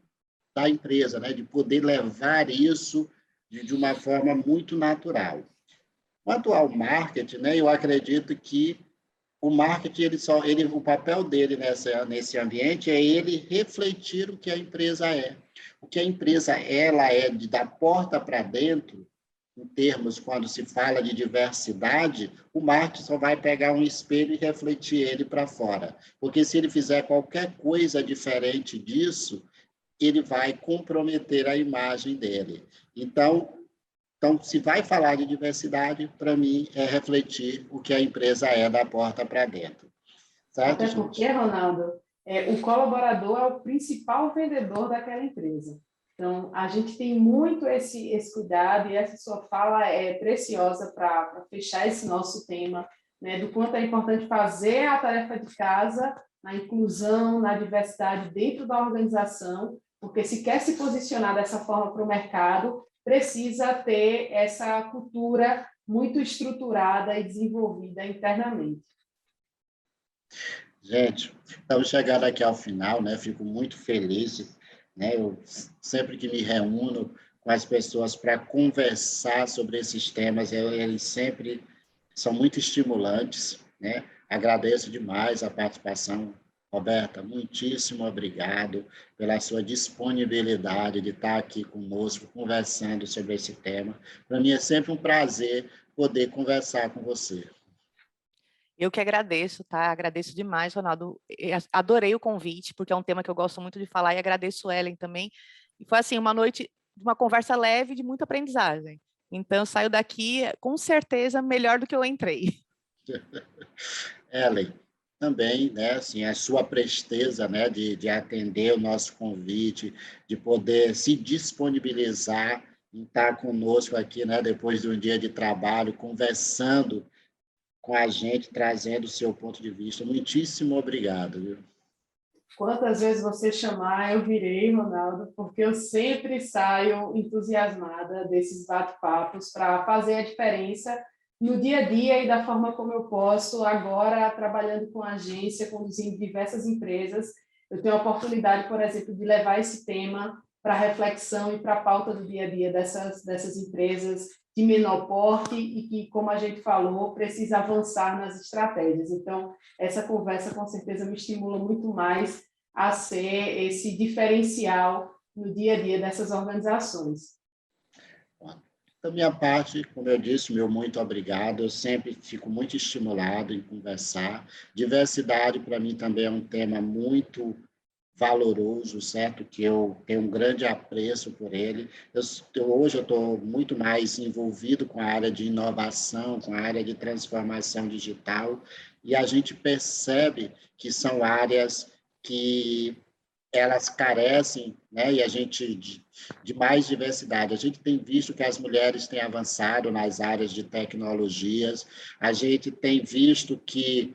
da empresa, né, de poder levar isso de uma forma muito natural. Quanto ao marketing, né, eu acredito que o marketing, o papel dele nesse ambiente é ele refletir o que a empresa é. O que a empresa ela é da porta para dentro, em termos, quando se fala de diversidade, o marketing só vai pegar um espelho e refletir ele para fora. Porque se ele fizer qualquer coisa diferente disso, ele vai comprometer a imagem dele. Então, se vai falar de diversidade, para mim, é refletir o que a empresa é da porta para dentro. Certo, Até porque, Ronaldo, o colaborador é o principal vendedor daquela empresa. Então, a gente tem muito esse cuidado, e essa sua fala é preciosa para fechar esse nosso tema, né, do quanto é importante fazer a tarefa de casa, na inclusão, na diversidade dentro da organização, porque se quer se posicionar dessa forma para o mercado, precisa ter essa cultura muito estruturada e desenvolvida internamente. Gente, estamos chegando aqui ao final, né? Fico muito feliz, né? Eu sempre que me reúno com as pessoas para conversar sobre esses temas, eles sempre são muito estimulantes, né? Agradeço demais a participação. Roberta, muitíssimo obrigado pela sua disponibilidade de estar aqui conosco, conversando sobre esse tema. Para mim é sempre um prazer poder conversar com você. Eu que agradeço, tá? Agradeço demais, Ronaldo. Adorei o convite, porque é um tema que eu gosto muito de falar, e agradeço, Ellen, também, E foi assim, uma noite, uma conversa leve de muita aprendizagem. Então, eu saio daqui, com certeza, melhor do que eu entrei. Ellen, também, né, assim, a sua presteza, né, de atender o nosso convite, de poder se disponibilizar em estar conosco aqui, né, depois de um dia de trabalho, conversando com a gente, trazendo o seu ponto de vista. Muitíssimo obrigado, viu? Quantas vezes você chamar, eu virei, Ronaldo, porque eu sempre saio entusiasmada desses bate-papos para fazer a diferença no dia a dia e da forma como eu posso, agora trabalhando com agência, conduzindo diversas empresas. Eu tenho a oportunidade, por exemplo, de levar esse tema para reflexão e para a pauta do dia a dia dessas empresas de menor porte e que, como a gente falou, precisa avançar nas estratégias. Então, essa conversa, com certeza, me estimula muito mais a ser esse diferencial no dia a dia dessas organizações. Da minha parte, como eu disse, meu muito obrigado. Eu sempre fico muito estimulado em conversar. Diversidade, para mim, também é um tema muito valoroso, certo? Que eu tenho um grande apreço por ele. Hoje eu estou muito mais envolvido com a área de inovação, com a área de transformação digital, e a gente percebe que são áreas que elas carecem, né, e a gente de mais diversidade. A gente tem visto que as mulheres têm avançado nas áreas de tecnologias, a gente tem visto que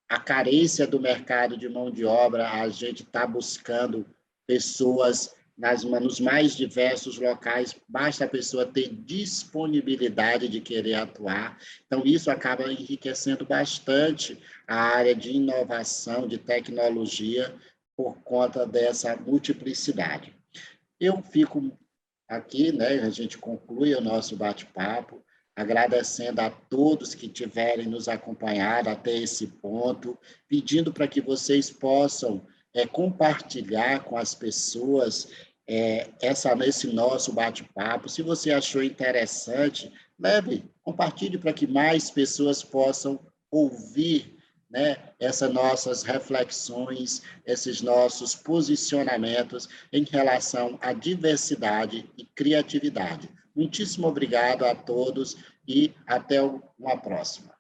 a carência do mercado de mão de obra, a gente está buscando pessoas nos mais diversos locais, basta a pessoa ter disponibilidade de querer atuar. Então, isso acaba enriquecendo bastante a área de inovação, de tecnologia, por conta dessa multiplicidade. Eu fico aqui, né, a gente conclui o nosso bate-papo, agradecendo a todos que tiverem nos acompanhado até esse ponto, pedindo para que vocês possam compartilhar com as pessoas esse nosso bate-papo. Se você achou interessante, compartilhe para que mais pessoas possam ouvir, né, essas nossas reflexões, esses nossos posicionamentos em relação à diversidade e criatividade. Muitíssimo obrigado a todos e até uma próxima.